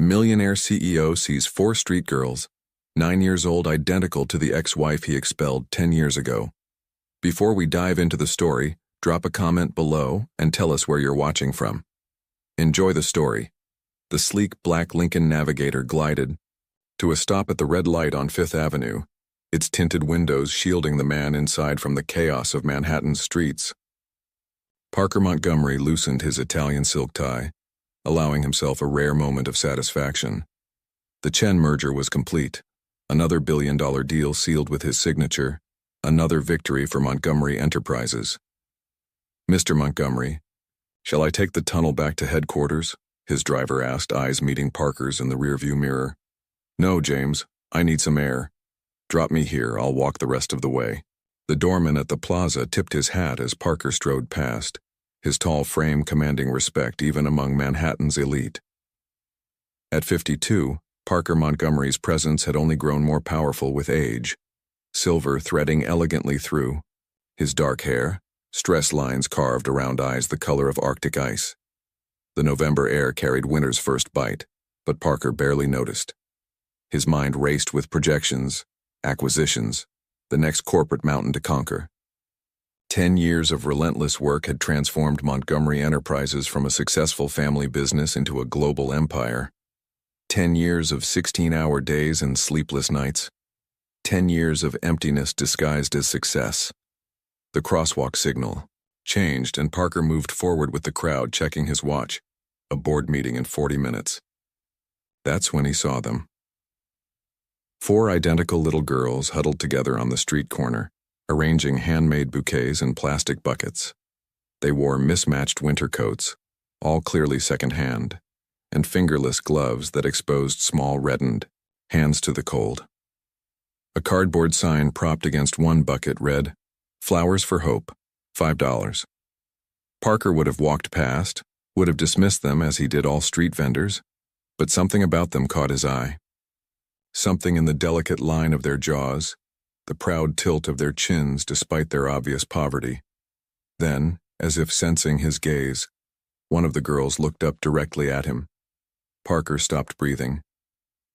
Millionaire CEO sees 4 street girls, 9 years old, identical to the ex-wife he expelled 10 years ago. Before we dive into the story, drop a comment below and tell us where you're watching from. Enjoy the story. The sleek black Lincoln Navigator glided to a stop at the red light on Fifth Avenue, its tinted windows shielding the man inside from the chaos of Manhattan's streets. Parker Montgomery loosened his Italian silk tie, allowing himself a rare moment of satisfaction. The Chen merger was complete, another billion-dollar deal sealed with his signature, another victory for Montgomery Enterprises. "Mr. Montgomery, shall I take the tunnel back to headquarters?" his driver asked, eyes meeting Parker's in the rearview mirror. "No, James, I need some air. Drop me here, I'll walk the rest of the way." The doorman at the plaza tipped his hat as Parker strode past, his tall frame commanding respect even among Manhattan's elite. At 52, Parker Montgomery's presence had only grown more powerful with age, silver threading elegantly through, his dark hair, stress lines carved around eyes the color of Arctic ice. The November air carried winter's first bite, but Parker barely noticed. His mind raced with projections, acquisitions, the next corporate mountain to conquer. 10 years of relentless work had transformed Montgomery Enterprises from a successful family business into a global empire. 10 years of 16-hour days and sleepless nights. 10 years of emptiness disguised as success. The crosswalk signal changed and Parker moved forward with the crowd, checking his watch. A board meeting in 40 minutes. That's when he saw them. 4 identical little girls huddled together on the street corner, arranging handmade bouquets in plastic buckets. They wore mismatched winter coats, all clearly second-hand, and fingerless gloves that exposed small reddened hands to the cold. A cardboard sign propped against one bucket read, "Flowers for Hope, $5. Parker would have walked past, would have dismissed them as he did all street vendors, but something about them caught his eye. Something in the delicate line of their jaws, the proud tilt of their chins despite their obvious poverty. Then, as if sensing his gaze, one of the girls looked up directly at him. Parker stopped breathing.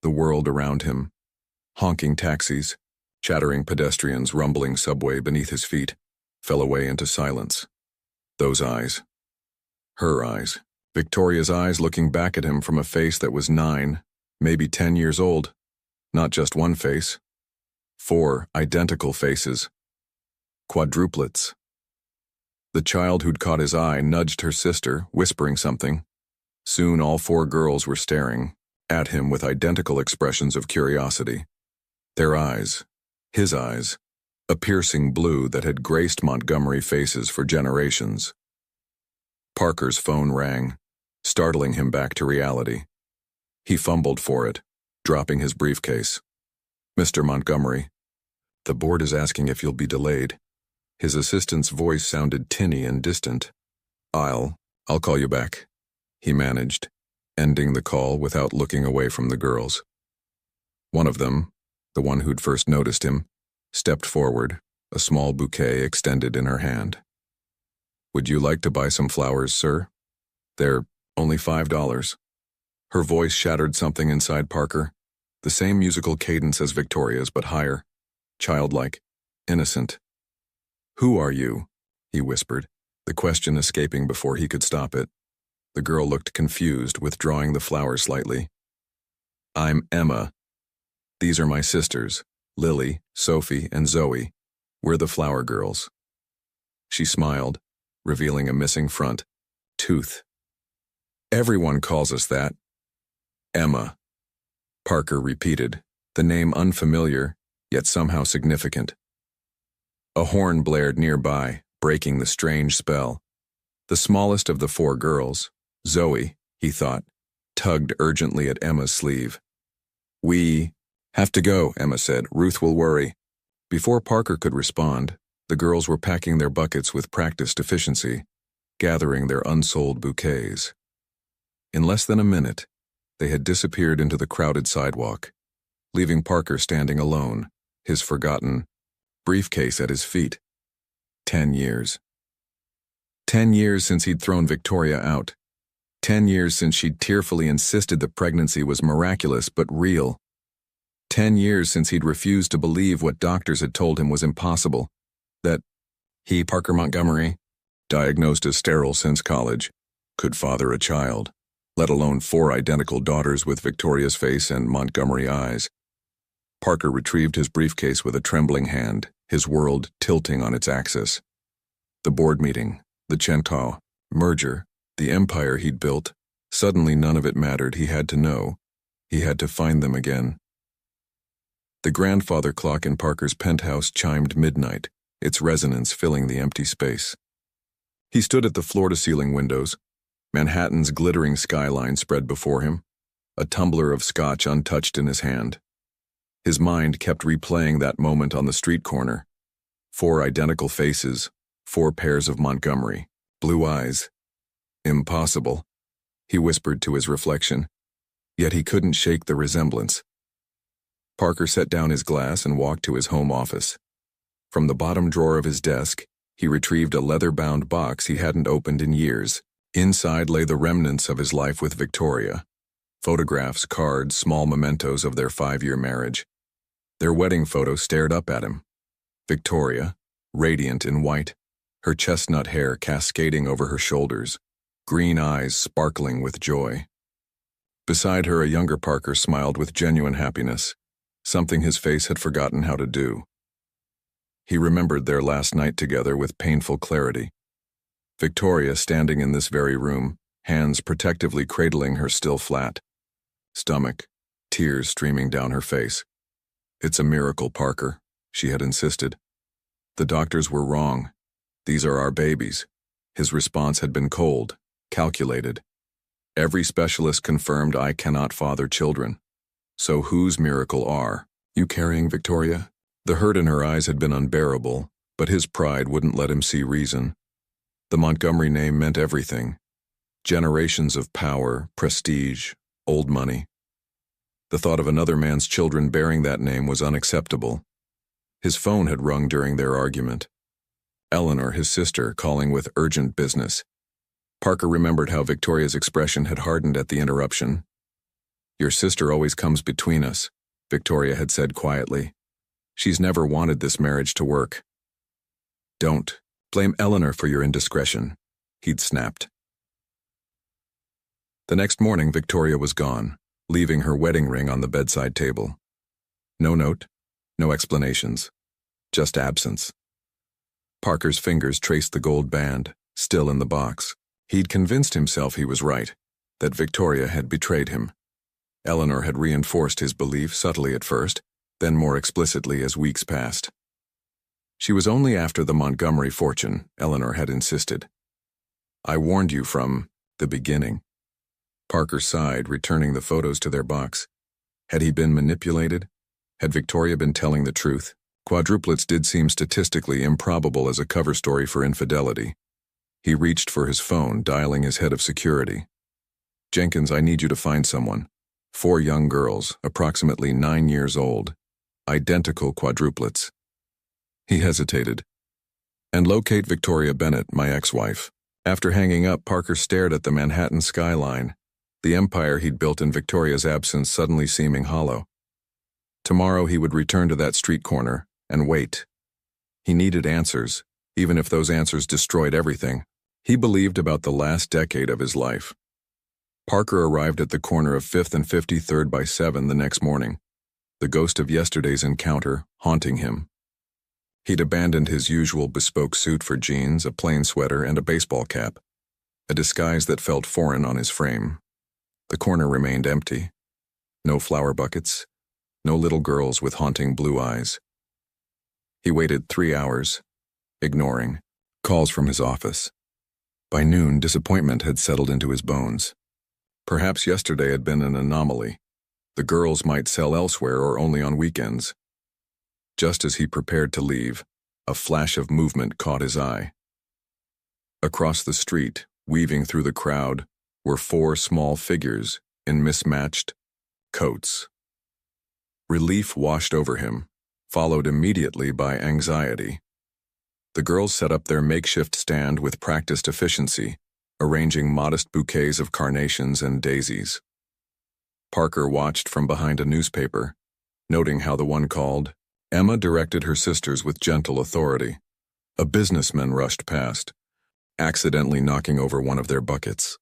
The world around him, honking taxis, chattering pedestrians, rumbling subway beneath his feet, fell away into silence. Those eyes. Her eyes. Victoria's eyes looking back at him from a face that was 9, maybe 10 years old. Not just one face. 4 identical faces. Quadruplets. The child who'd caught his eye nudged her sister, whispering something. Soon all 4 girls were staring at him with identical expressions of curiosity. Their eyes, his eyes, a piercing blue that had graced Montgomery faces for generations. Parker's phone rang, startling him back to reality. He fumbled for it, dropping his briefcase. "Mr. Montgomery, the board is asking if you'll be delayed." His assistant's voice sounded tinny and distant. I'll call you back," he managed, ending the call without looking away from the girls. One of them, the one who'd first noticed him, stepped forward, a small bouquet extended in her hand. "Would you like to buy some flowers, sir? They're only $5. Her voice shattered something inside Parker, the same musical cadence as Victoria's, but higher, childlike, innocent. "Who are you?" he whispered, the question escaping before he could stop it. The girl looked confused, withdrawing the flower slightly. "I'm Emma. These are my sisters, Lily, Sophie, and Zoe. We're the Flower Girls." She smiled, revealing a missing front tooth. "Everyone calls us that." "Emma," Parker repeated, the name unfamiliar, yet somehow significant. A horn blared nearby, breaking the strange spell. The smallest of the 4 girls, Zoe, he thought, tugged urgently at Emma's sleeve. "We have to go," Emma said. "Ruth will worry." Before Parker could respond, the girls were packing their buckets with practiced efficiency, gathering their unsold bouquets. In less than a minute, they had disappeared into the crowded sidewalk, leaving Parker standing alone, his forgotten briefcase at his feet. 10 years. 10 years since he'd thrown Victoria out. 10 years since she'd tearfully insisted the pregnancy was miraculous but real. 10 years since he'd refused to believe what doctors had told him was impossible. That he, Parker Montgomery, diagnosed as sterile since college, could father a child, let alone 4 identical daughters with Victoria's face and Montgomery eyes. Parker retrieved his briefcase with a trembling hand, his world tilting on its axis. The board meeting, the Chentau merger, the empire he'd built, suddenly none of it mattered. He had to know. He had to find them again. The grandfather clock in Parker's penthouse chimed midnight, its resonance filling the empty space. He stood at the floor-to-ceiling windows. Manhattan's glittering skyline spread before him, a tumbler of scotch untouched in his hand. His mind kept replaying that moment on the street corner. 4 identical faces, 4 pairs of Montgomery, blue eyes. Impossible, he whispered to his reflection, yet he couldn't shake the resemblance. Parker set down his glass and walked to his home office. From the bottom drawer of his desk, he retrieved a leather-bound box he hadn't opened in years. Inside lay the remnants of his life with Victoria. Photographs, cards, small mementos of their 5-year marriage. Their wedding photo stared up at him. Victoria, radiant in white, her chestnut hair cascading over her shoulders, green eyes sparkling with joy. Beside her, a younger Parker smiled with genuine happiness, something his face had forgotten how to do. He remembered their last night together with painful clarity. Victoria standing in this very room, hands protectively cradling her still flat stomach, tears streaming down her face. "It's a miracle, Parker," she had insisted. "The doctors were wrong. These are our babies." His response had been cold, calculated. "Every specialist confirmed I cannot father children. So whose miracle are you carrying, Victoria?" The hurt in her eyes had been unbearable, but his pride wouldn't let him see reason. The Montgomery name meant everything. Generations of power, prestige, old money. The thought of another man's children bearing that name was unacceptable. His phone had rung during their argument. Eleanor, his sister, calling with urgent business. Parker remembered how Victoria's expression had hardened at the interruption. "Your sister always comes between us," Victoria had said quietly. "She's never wanted this marriage to work." "Don't blame Eleanor for your indiscretion," he'd snapped. The next morning, Victoria was gone, leaving her wedding ring on the bedside table. No note, no explanations, just absence. Parker's fingers traced the gold band, still in the box. He'd convinced himself he was right, that Victoria had betrayed him. Eleanor had reinforced his belief subtly at first, then more explicitly as weeks passed. She was only after the Montgomery fortune, Eleanor had insisted. "I warned you from the beginning." Parker sighed, returning the photos to their box. Had he been manipulated? Had Victoria been telling the truth? Quadruplets did seem statistically improbable as a cover story for infidelity. He reached for his phone, dialing his head of security. "Jenkins, I need you to find someone. 4 young girls, approximately 9 years old. Identical quadruplets." He hesitated. "And locate Victoria Bennett, my ex-wife." After hanging up, Parker stared at the Manhattan skyline, the empire he'd built in Victoria's absence suddenly seeming hollow. Tomorrow he would return to that street corner and wait. He needed answers, even if those answers destroyed everything. He believed about the last decade of his life. Parker arrived at the corner of 5th and 53rd by 7 the next morning, the ghost of yesterday's encounter haunting him. He'd abandoned his usual bespoke suit for jeans, a plain sweater, and a baseball cap, a disguise that felt foreign on his frame. The corner remained empty. No flower buckets, no little girls with haunting blue eyes. He waited 3 hours, ignoring calls from his office. By noon, disappointment had settled into his bones. Perhaps yesterday had been an anomaly. The girls might sell elsewhere or only on weekends. Just as he prepared to leave, a flash of movement caught his eye. Across the street, weaving through the crowd, were 4 small figures in mismatched coats. Relief washed over him, followed immediately by anxiety. The girls set up their makeshift stand with practiced efficiency, arranging modest bouquets of carnations and daisies. Parker watched from behind a newspaper, noting how the one called Emma directed her sisters with gentle authority. A businessman rushed past, accidentally knocking over one of their buckets.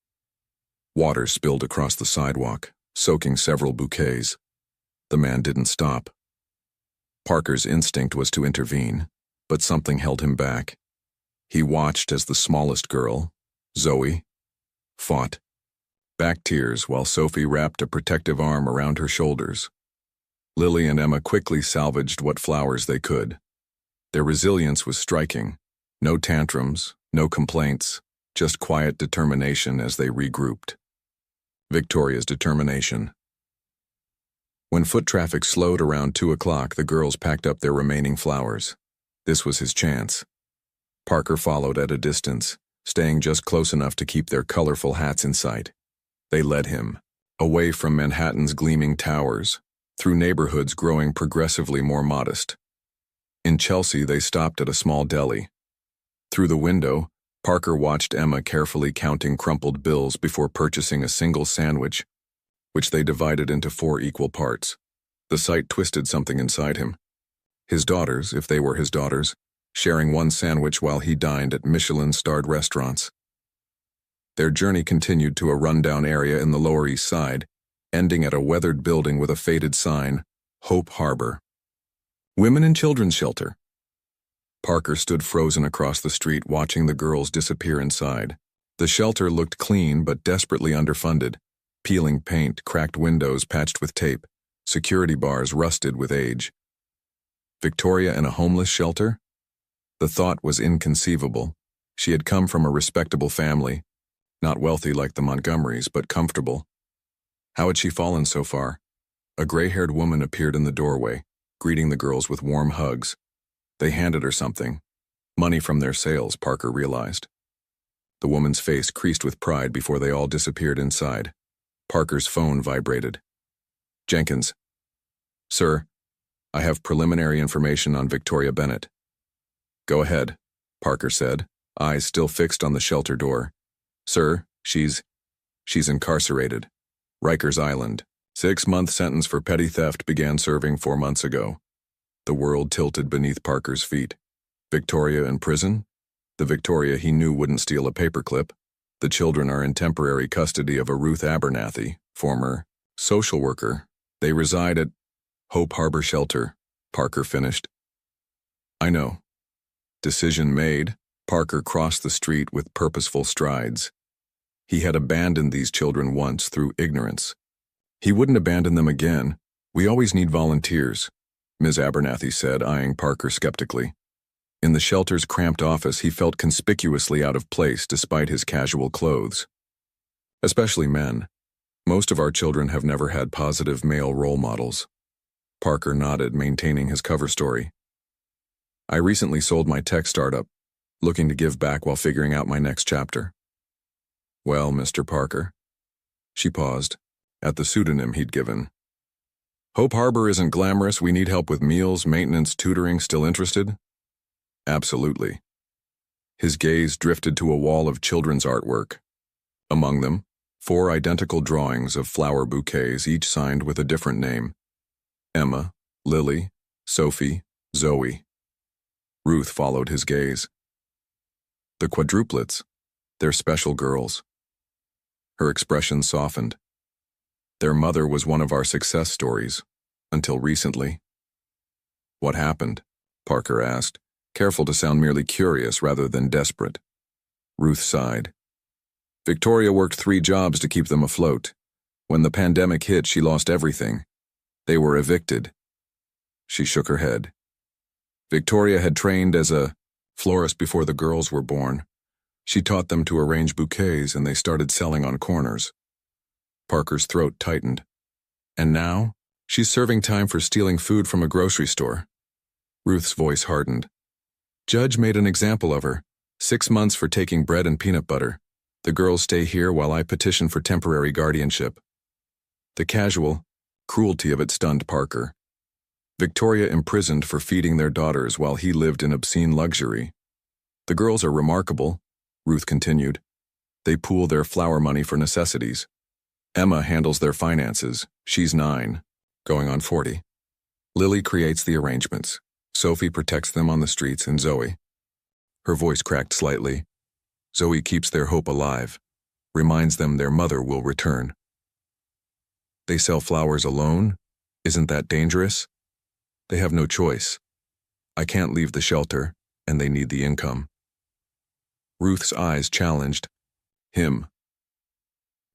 Water spilled across the sidewalk, soaking several bouquets. The man didn't stop. Parker's instinct was to intervene, but something held him back. He watched as the smallest girl, Zoe, fought back tears while Sophie wrapped a protective arm around her shoulders. Lily and Emma quickly salvaged what flowers they could. Their resilience was striking. No tantrums, no complaints, just quiet determination as they regrouped. Victoria's determination. When foot traffic slowed around 2 o'clock, the girls packed up their remaining flowers. This was his chance. Parker followed at a distance, staying just close enough to keep their colorful hats in sight. They led him, away from Manhattan's gleaming towers, through neighborhoods growing progressively more modest. In Chelsea, they stopped at a small deli. Through the window, Parker watched Emma carefully counting crumpled bills before purchasing a single sandwich, which they divided into 4 equal parts. The sight twisted something inside him. His daughters, if they were his daughters, sharing one sandwich while he dined at Michelin-starred restaurants. Their journey continued to a rundown area in the Lower East Side, ending at a weathered building with a faded sign, Hope Harbor. Women and Children's Shelter. Parker stood frozen across the street watching the girls disappear inside. The shelter looked clean but desperately underfunded. Peeling paint, cracked windows patched with tape, security bars rusted with age. Victoria in a homeless shelter? The thought was inconceivable. She had come from a respectable family, not wealthy like the Montgomerys, but comfortable. How had she fallen so far? A gray-haired woman appeared in the doorway, greeting the girls with warm hugs. They handed her something. Money from their sales, Parker realized. The woman's face creased with pride before they all disappeared inside. Parker's phone vibrated. Jenkins. Sir, I have preliminary information on Victoria Bennett. Go ahead, Parker said, eyes still fixed on the shelter door. Sir, she's incarcerated. Rikers Island. 6-month sentence for petty theft began serving 4 months ago. The world tilted beneath Parker's feet. Victoria in prison? The Victoria he knew wouldn't steal a paperclip. The children are in temporary custody of a Ruth Abernathy, former social worker. They reside at Hope Harbor Shelter, Parker finished. I know. Decision made, Parker crossed the street with purposeful strides. He had abandoned these children once through ignorance. He wouldn't abandon them again. We always need volunteers, Ms. Abernathy said, eyeing Parker skeptically. In the shelter's cramped office, he felt conspicuously out of place despite his casual clothes. Especially men. Most of our children have never had positive male role models. Parker nodded, maintaining his cover story. I recently sold my tech startup, looking to give back while figuring out my next chapter. Well, Mr. Parker. She paused, at the pseudonym he'd given. Hope Harbor isn't glamorous. We need help with meals, maintenance, tutoring. Still interested? Absolutely. His gaze drifted to a wall of children's artwork. Among them, 4 identical drawings of flower bouquets, each signed with a different name. Emma, Lily, Sophie, Zoe. Ruth followed his gaze. The quadruplets, they're special girls. Her expression softened. Their mother was one of our success stories, until recently. What happened? Parker asked, careful to sound merely curious rather than desperate. Ruth sighed. Victoria worked 3 jobs to keep them afloat. When the pandemic hit, she lost everything. They were evicted. She shook her head. Victoria had trained as a florist before the girls were born. She taught them to arrange bouquets and they started selling on corners. Parker's throat tightened. And now, she's serving time for stealing food from a grocery store. Ruth's voice hardened. Judge made an example of her. 6 months for taking bread and peanut butter. The girls stay here while I petition for temporary guardianship. The casual cruelty of it stunned Parker. Victoria imprisoned for feeding their daughters while he lived in obscene luxury. The girls are remarkable, Ruth continued. They pool their flower money for necessities. Emma handles their finances. She's 9, going on 40. Lily creates the arrangements. Sophie protects them on the streets, and Zoe. Her voice cracked slightly. Zoe keeps their hope alive, reminds them their mother will return. They sell flowers alone? Isn't that dangerous? They have no choice. I can't leave the shelter, and they need the income. Ruth's eyes challenged him.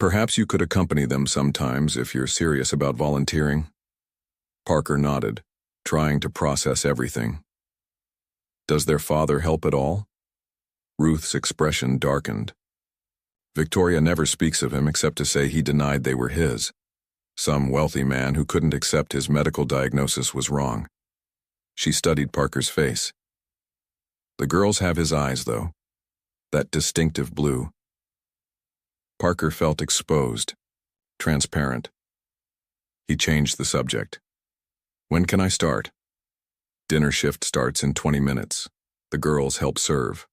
Perhaps you could accompany them sometimes if you're serious about volunteering. Parker nodded, trying to process everything. Does their father help at all? Ruth's expression darkened. Victoria never speaks of him except to say he denied they were his. Some wealthy man who couldn't accept his medical diagnosis was wrong. She studied Parker's face. The girls have his eyes, though. That distinctive blue. Parker felt exposed, transparent. He changed the subject. When can I start? Dinner shift starts in 20 minutes. The girls help serve.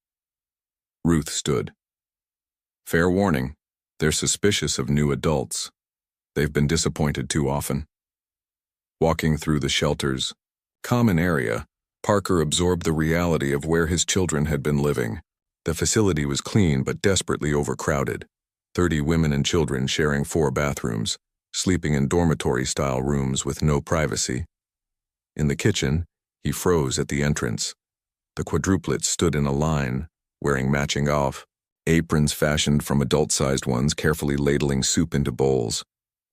Ruth stood. Fair warning, they're suspicious of new adults. They've been disappointed too often. Walking through the shelter's common area, Parker absorbed the reality of where his children had been living. The facility was clean but desperately overcrowded. 30 women and children sharing 4 bathrooms, sleeping in dormitory-style rooms with no privacy. In the kitchen, he froze at the entrance. The quadruplets stood in a line, wearing matching aprons fashioned from adult-sized ones, carefully ladling soup into bowls.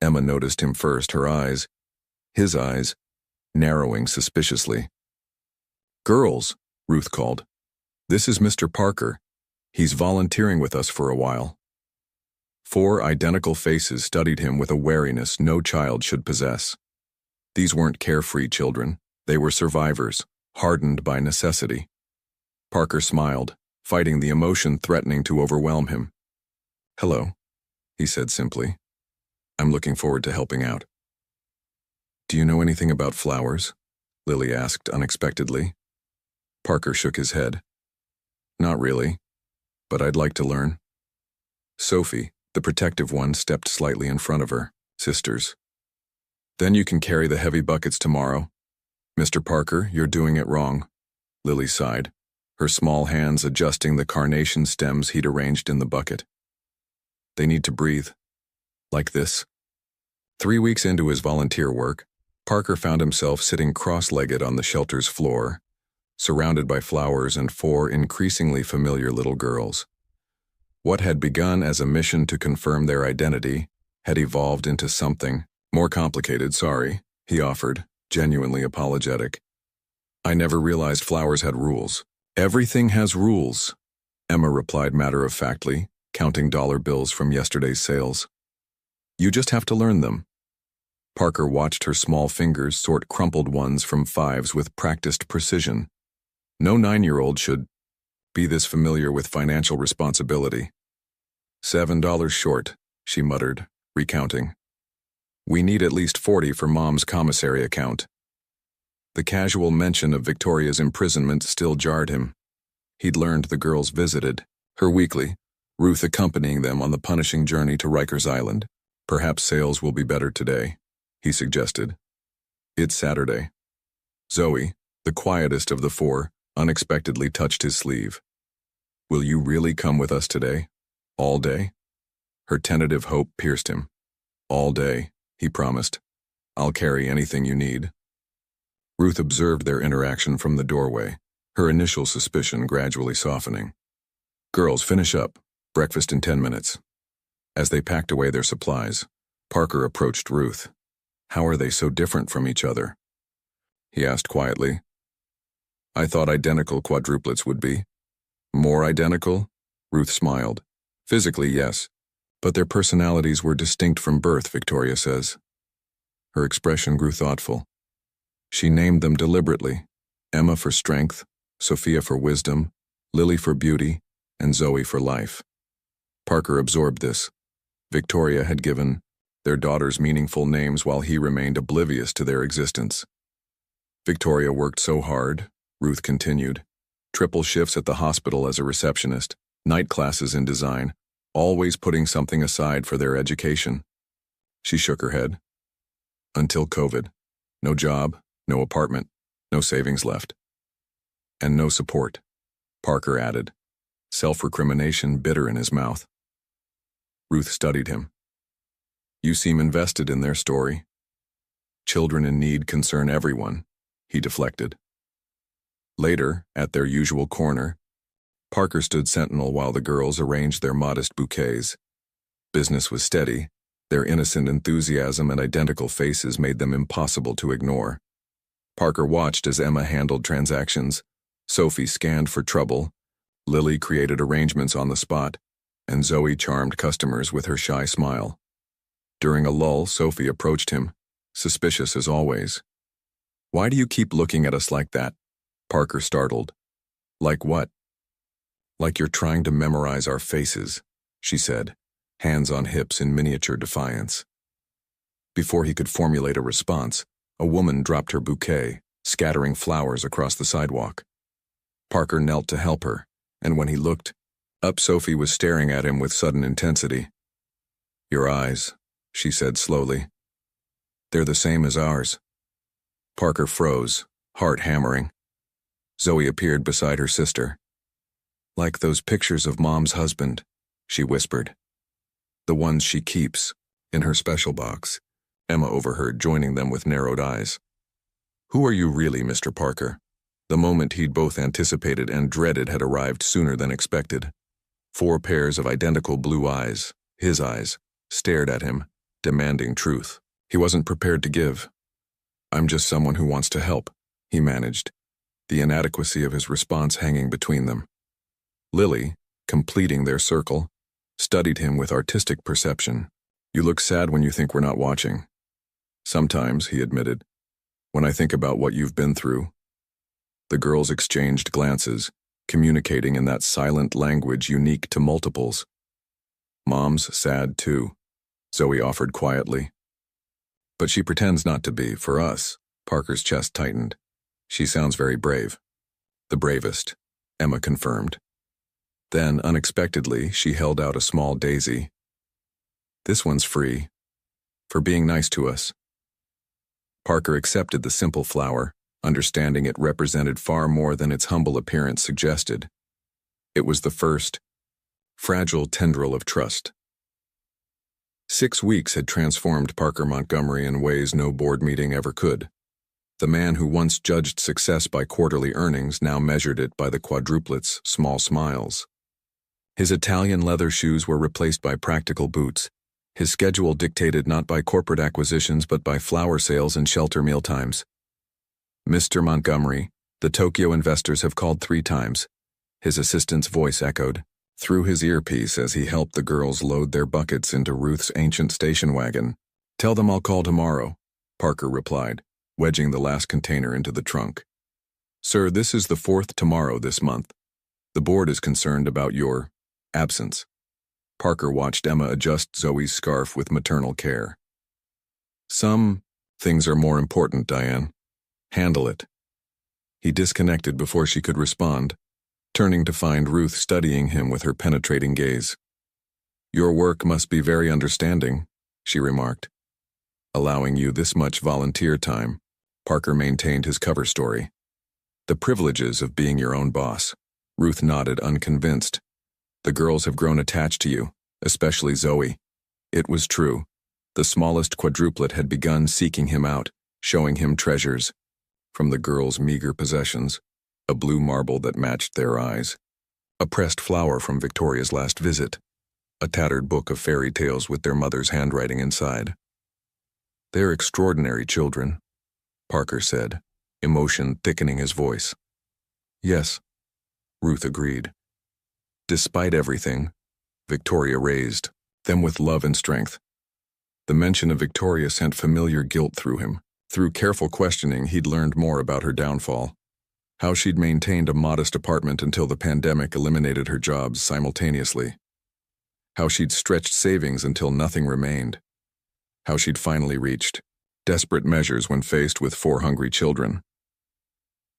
Emma noticed him first, his eyes, narrowing suspiciously. Girls, Ruth called. This is Mr. Parker. He's volunteering with us for a while. 4 identical faces studied him with a wariness no child should possess. These weren't carefree children. They were survivors, hardened by necessity. Parker smiled, fighting the emotion threatening to overwhelm him. Hello, he said simply. I'm looking forward to helping out. Do you know anything about flowers? Lily asked unexpectedly. Parker shook his head. Not really, but I'd like to learn. Sophie, the protective one, stepped slightly in front of her. Sisters. Then you can carry the heavy buckets tomorrow. Mr. Parker, you're doing it wrong. Lily sighed, her small hands adjusting the carnation stems he'd arranged in the bucket. They need to breathe. Like this. 3 weeks into his volunteer work, Parker found himself sitting cross-legged on the shelter's floor, surrounded by flowers and 4 increasingly familiar little girls. What had begun as a mission to confirm their identity had evolved into something more complicated. Sorry, he offered, genuinely apologetic. I never realized flowers had rules. Everything has rules, Emma replied matter-of-factly, counting dollar bills from yesterday's sales. You just have to learn them. Parker watched her small fingers sort crumpled ones from 5s with practiced precision. No 9-year-old should be this familiar with financial responsibility. $7 short, she muttered, recounting. We need at least 40 for Mom's commissary account. The casual mention of Victoria's imprisonment still jarred him. He'd learned the girls visited her weekly, Ruth accompanying them on the punishing journey to Rikers Island. Perhaps sales will be better today, he suggested. It's Saturday. Zoe, the quietest of the 4, unexpectedly touched his sleeve. Will you really come with us today? All day? Her tentative hope pierced him. All day, he promised. I'll carry anything you need. Ruth observed their interaction from the doorway, her initial suspicion gradually softening. Girls, finish up. Breakfast in 10 minutes. As they packed away their supplies, Parker approached Ruth. How are they so different from each other? He asked quietly. I thought identical quadruplets would be. More identical? Ruth smiled. Physically, yes, but their personalities were distinct from birth, Victoria says. Her expression grew thoughtful. She named them deliberately, Emma for strength, Sophia for wisdom, Lily for beauty, and Zoe for life. Parker absorbed this. Victoria had given their daughters meaningful names while he remained oblivious to their existence. Victoria worked so hard, Ruth continued. Triple shifts at the hospital as a receptionist, night classes in design, always putting something aside for their education. She shook her head. Until COVID. No job, no apartment, no savings left. And no support, Parker added, self-recrimination bitter in his mouth. Ruth studied him. You seem invested in their story. Children in need concern everyone, he deflected. Later, at their usual corner, Parker stood sentinel while the girls arranged their modest bouquets. Business was steady. Their innocent enthusiasm and identical faces made them impossible to ignore. Parker watched as Emma handled transactions, Sophie scanned for trouble, Lily created arrangements on the spot, and Zoe charmed customers with her shy smile. During a lull, Sophie approached him, suspicious as always. Why do you keep looking at us like that? Parker startled. Like what? Like you're trying to memorize our faces, she said, hands on hips in miniature defiance. Before he could formulate a response, a woman dropped her bouquet, scattering flowers across the sidewalk. Parker knelt to help her, and when he looked up, Sophie was staring at him with sudden intensity. Your eyes, she said slowly. They're the same as ours. Parker froze, heart hammering. Zoe appeared beside her sister. Like those pictures of Mom's husband, she whispered. The ones she keeps, in her special box. Emma overheard, joining them with narrowed eyes. Who are you really, Mr. Parker? The moment he'd both anticipated and dreaded had arrived sooner than expected. 4 pairs of identical blue eyes, his eyes, stared at him, demanding truth. He wasn't prepared to give. I'm just someone who wants to help, he managed, the inadequacy of his response hanging between them. Lily, completing their circle, studied him with artistic perception. You look sad when you think we're not watching. Sometimes, he admitted, when I think about what you've been through. The girls exchanged glances, communicating in that silent language unique to multiples. Mom's sad too, Zoe offered quietly. But she pretends not to be, for us. Parker's chest tightened. She sounds very brave. The bravest, Emma confirmed. Then, unexpectedly, she held out a small daisy. This one's free. For being nice to us. Parker accepted the simple flower, understanding it represented far more than its humble appearance suggested. It was the first, fragile tendril of trust. 6 weeks had transformed Parker Montgomery in ways no board meeting ever could. The man who once judged success by quarterly earnings now measured it by the quadruplet's small smiles. His Italian leather shoes were replaced by practical boots, his schedule dictated not by corporate acquisitions but by flower sales and shelter mealtimes. Mr. Montgomery, the Tokyo investors have called 3 times, his assistant's voice echoed, through his earpiece as he helped the girls load their buckets into Ruth's ancient station wagon. Tell them I'll call tomorrow, Parker replied, wedging the last container into the trunk. Sir, this is the 4th tomorrow this month. The board is concerned about your absence. Parker watched Emma adjust Zoe's scarf with maternal care. Some things are more important, Diane. Handle it. He disconnected before she could respond, turning to find Ruth studying him with her penetrating gaze. Your work must be very understanding, she remarked. Allowing you this much volunteer time, Parker maintained his cover story. The privileges of being your own boss. Ruth nodded, unconvinced. The girls have grown attached to you, especially Zoe. It was true. The smallest quadruplet had begun seeking him out, showing him treasures. From the girls' meager possessions, a blue marble that matched their eyes, a pressed flower from Victoria's last visit, a tattered book of fairy tales with their mother's handwriting inside. They're extraordinary children, Parker said, emotion thickening his voice. Yes, Ruth agreed. Despite everything, Victoria raised them with love and strength. The mention of Victoria sent familiar guilt through him. Through careful questioning, he'd learned more about her downfall. How she'd maintained a modest apartment until the pandemic eliminated her jobs simultaneously. How she'd stretched savings until nothing remained. How she'd finally reached desperate measures when faced with 4 hungry children.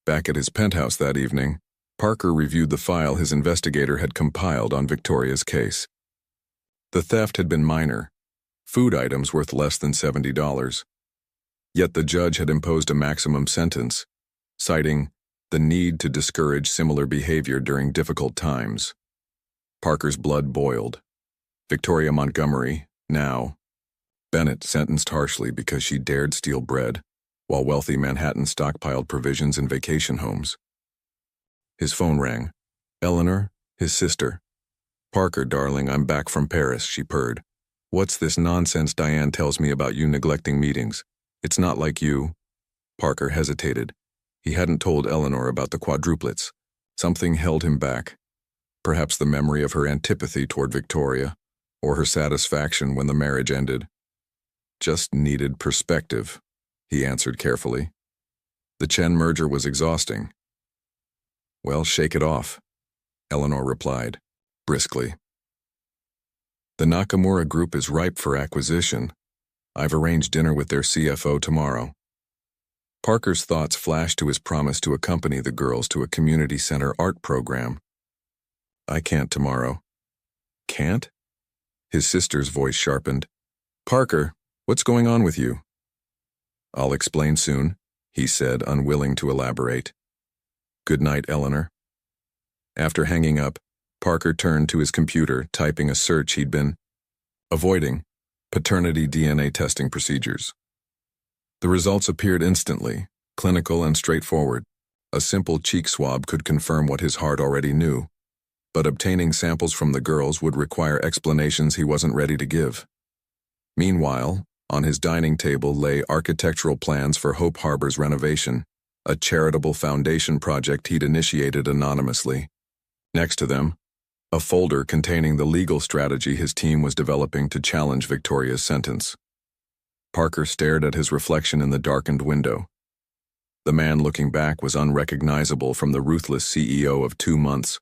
Back at his penthouse that evening, Parker reviewed the file his investigator had compiled on Victoria's case. The theft had been minor, food items worth less than $70. Yet the judge had imposed a maximum sentence, citing the need to discourage similar behavior during difficult times. Parker's blood boiled. Victoria Montgomery, now Bennett, sentenced harshly because she dared steal bread, while wealthy Manhattan stockpiled provisions in vacation homes. His phone rang. Eleanor, his sister. Parker, darling, I'm back from Paris, she purred. What's this nonsense Diane tells me about you neglecting meetings? It's not like you. Parker hesitated. He hadn't told Eleanor about the quadruplets. Something held him back. Perhaps the memory of her antipathy toward Victoria, or her satisfaction when the marriage ended. Just needed perspective, he answered carefully. The Chen merger was exhausting. Well, shake it off, Eleanor replied, briskly. The Nakamura Group is ripe for acquisition. I've arranged dinner with their CFO tomorrow. Parker's thoughts flashed to his promise to accompany the girls to a community center art program. I can't tomorrow. Can't? His sister's voice sharpened. Parker, what's going on with you? I'll explain soon, he said, unwilling to elaborate. Good night, Eleanor. After hanging up, Parker turned to his computer, typing a search he'd been avoiding: paternity DNA testing procedures. The results appeared instantly, clinical and straightforward. A simple cheek swab could confirm what his heart already knew, but obtaining samples from the girls would require explanations he wasn't ready to give. Meanwhile, on his dining table lay architectural plans for Hope Harbor's renovation, a charitable foundation project he'd initiated anonymously. Next to them, a folder containing the legal strategy his team was developing to challenge Victoria's sentence. Parker stared at his reflection in the darkened window. The man looking back was unrecognizable from the ruthless CEO of 2 months.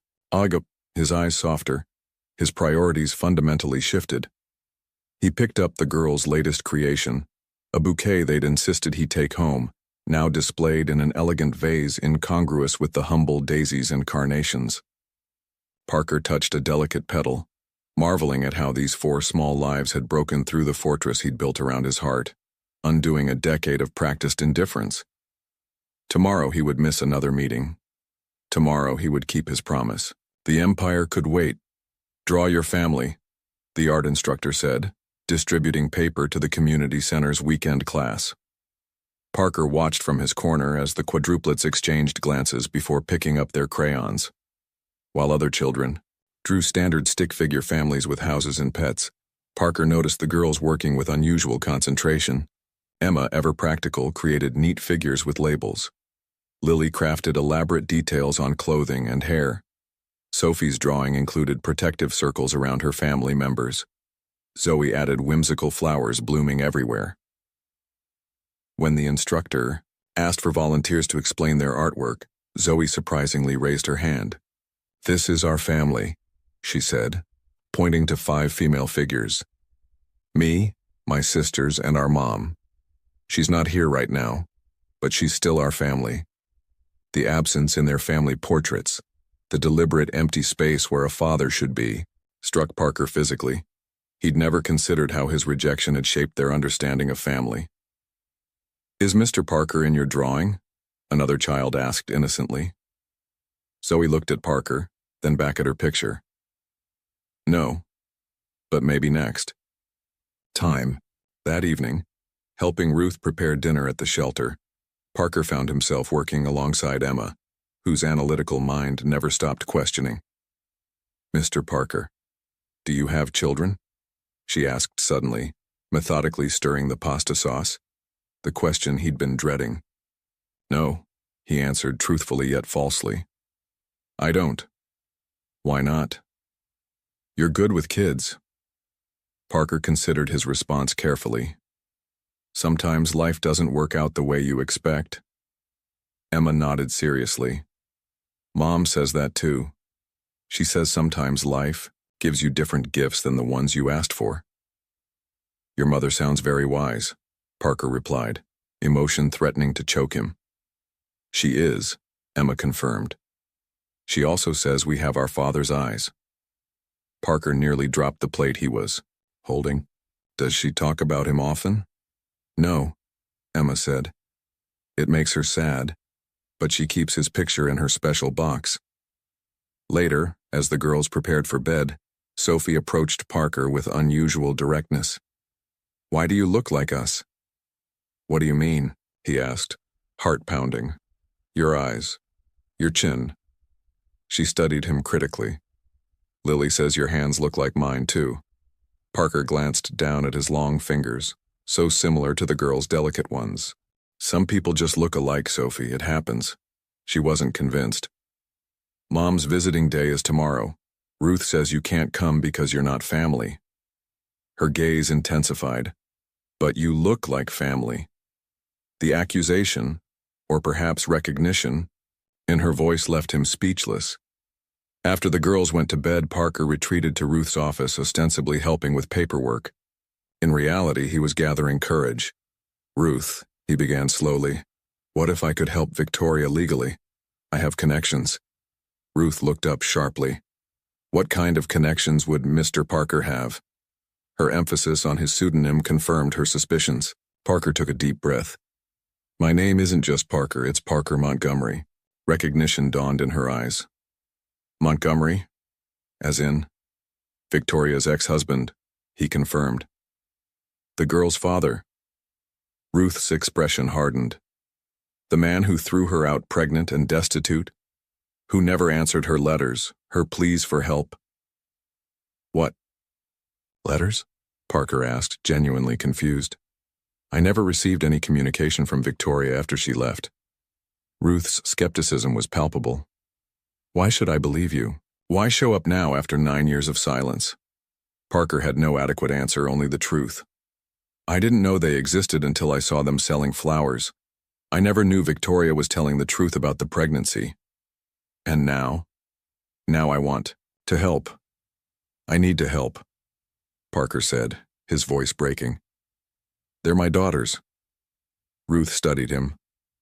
His eyes softer, his priorities fundamentally shifted. He picked up the girls' latest creation, a bouquet they'd insisted he take home, now displayed in an elegant vase incongruous with the humble daisies and carnations. Parker touched a delicate petal, marveling at how these 4 small lives had broken through the fortress he'd built around his heart, undoing a decade of practiced indifference. Tomorrow he would miss another meeting. Tomorrow he would keep his promise. The empire could wait. Draw your family, the art instructor said, distributing paper to the community center's weekend class. Parker watched from his corner as the quadruplets exchanged glances before picking up their crayons. While other children drew standard stick figure families with houses and pets, Parker noticed the girls working with unusual concentration. Emma, ever practical, created neat figures with labels. Lily crafted elaborate details on clothing and hair. Sophie's drawing included protective circles around her family members. Zoe added whimsical flowers blooming everywhere. When the instructor asked for volunteers to explain their artwork, Zoe surprisingly raised her hand. This is our family, she said, pointing to 5 female figures. Me, my sisters, and our mom. She's not here right now, but she's still our family. The absence in their family portraits, the deliberate empty space where a father should be, struck Parker physically. He'd never considered how his rejection had shaped their understanding of family. Is Mr. Parker in your drawing? Another child asked innocently. Zoe looked at Parker, then back at her picture. No, but maybe next. That evening, helping Ruth prepare dinner at the shelter, Parker found himself working alongside Emma, whose analytical mind never stopped questioning. Mr. Parker, do you have children? She asked suddenly, methodically stirring the pasta sauce, the question he'd been dreading. No, he answered truthfully yet falsely. I don't. Why not? You're good with kids. Parker considered his response carefully. Sometimes life doesn't work out the way you expect. Emma nodded seriously. Mom says that too. She says sometimes life gives you different gifts than the ones you asked for. Your mother sounds very wise, Parker replied, emotion threatening to choke him. She is, Emma confirmed. She also says we have our father's eyes. Parker nearly dropped the plate he was holding. Does she talk about him often? No, Emma said. It makes her sad, but she keeps his picture in her special box. Later, as the girls prepared for bed, Sophie approached Parker with unusual directness. Why do you look like us? What do you mean? He asked, heart pounding. Your eyes. Your chin. She studied him critically. Lily says your hands look like mine too. Parker glanced down at his long fingers, so similar to the girl's delicate ones. Some people just look alike, Sophie, it happens. She wasn't convinced. Mom's visiting day is tomorrow. Ruth says you can't come because you're not family. Her gaze intensified. But you look like family. The accusation, or perhaps recognition, in her voice left him speechless. After the girls went to bed, Parker retreated to Ruth's office, ostensibly helping with paperwork. In reality, he was gathering courage. Ruth, he began slowly, what if I could help Victoria legally? I have connections. Ruth looked up sharply. What kind of connections would Mr. Parker have? Her emphasis on his pseudonym confirmed her suspicions. Parker took a deep breath. My name isn't just Parker, it's Parker Montgomery. Recognition dawned in her eyes. Montgomery? As in? Victoria's ex-husband, he confirmed. The girl's father. Ruth's expression hardened. The man who threw her out pregnant and destitute? Who never answered her letters, her pleas for help? What? Letters? Parker asked, genuinely confused. I never received any communication from Victoria after she left. Ruth's skepticism was palpable. Why should I believe you? Why show up now after 9 years of silence? Parker had no adequate answer, only the truth. I didn't know they existed until I saw them selling flowers. I never knew Victoria was telling the truth about the pregnancy. And now? Now I want to help. I need to help, Parker said, his voice breaking. They're my daughters. Ruth studied him,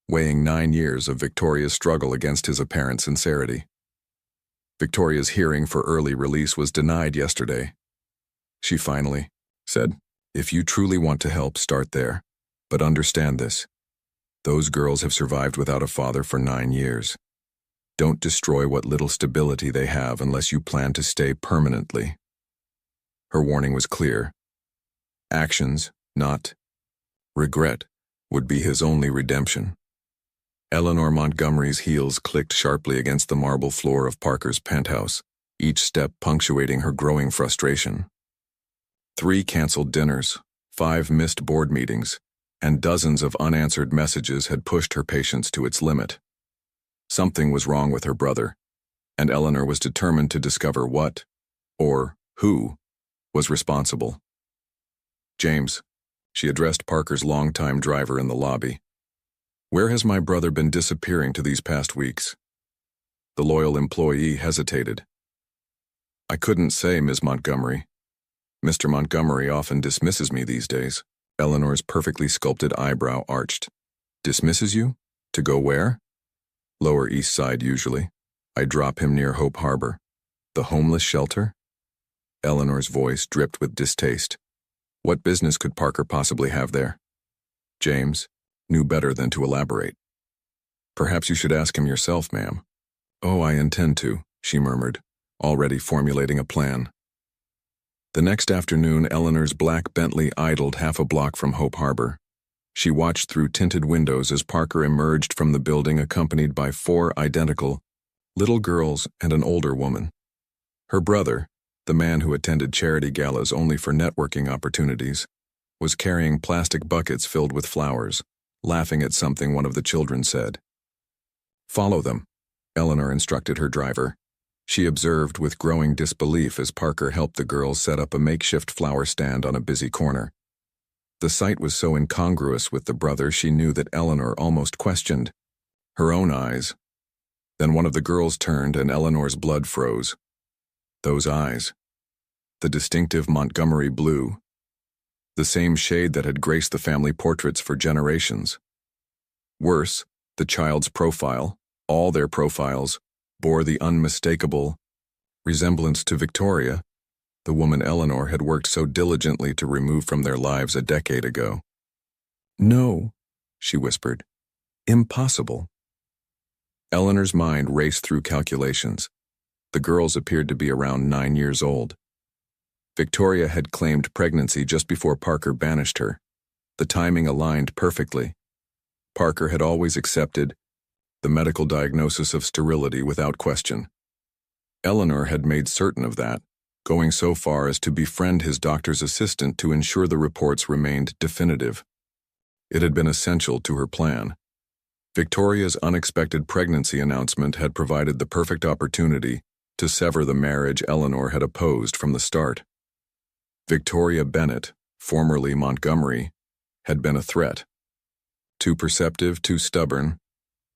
weighing 9 years of Victoria's struggle against his apparent sincerity. Victoria's hearing for early release was denied yesterday. She finally said, if you truly want to help, start there. But understand this. Those girls have survived without a father for 9 years. Don't destroy what little stability they have unless you plan to stay permanently. Her warning was clear. Actions, not regret, would be his only redemption. Eleanor Montgomery's heels clicked sharply against the marble floor of Parker's penthouse, each step punctuating her growing frustration. 3 canceled dinners, 5 missed board meetings, and dozens of unanswered messages had pushed her patience to its limit. Something was wrong with her brother, and Eleanor was determined to discover what, or who, was responsible. James, she addressed Parker's longtime driver in the lobby. Where has my brother been disappearing to these past weeks? The loyal employee hesitated. I couldn't say, Ms. Montgomery. Mr. Montgomery often dismisses me these days. Eleanor's perfectly sculpted eyebrow arched. Dismisses you? To go where? Lower East Side, usually. I drop him near Hope Harbor. The homeless shelter? Eleanor's voice dripped with distaste. What business could Parker possibly have there? James knew better than to elaborate. Perhaps you should ask him yourself, ma'am. Oh, I intend to, she murmured, already formulating a plan. The next afternoon, Eleanor's black Bentley idled half a block from Hope Harbor. She watched through tinted windows as Parker emerged from the building accompanied by 4 identical little girls and an older woman. Her brother, the man who attended charity galas only for networking opportunities, was carrying plastic buckets filled with flowers, laughing at something one of the children said. Follow them, Eleanor instructed her driver. She observed with growing disbelief as Parker helped the girls set up a makeshift flower stand on a busy corner. The sight was so incongruous with the brother she knew that Eleanor almost questioned her own eyes. Then one of the girls turned and Eleanor's blood froze. Those eyes. The distinctive Montgomery blue. The same shade that had graced the family portraits for generations. Worse, the child's profile, all their profiles, bore the unmistakable resemblance to Victoria, the woman Eleanor had worked so diligently to remove from their lives a decade ago. "No," she whispered. "Impossible." Eleanor's mind raced through calculations. The girls appeared to be around 9 years old. Victoria had claimed pregnancy just before Parker banished her. The timing aligned perfectly. Parker had always accepted the medical diagnosis of sterility without question. Eleanor had made certain of that, going so far as to befriend his doctor's assistant to ensure the reports remained definitive. It had been essential to her plan. Victoria's unexpected pregnancy announcement had provided the perfect opportunity to sever the marriage Eleanor had opposed from the start. Victoria Bennett, formerly Montgomery, had been a threat. Too perceptive, too stubborn,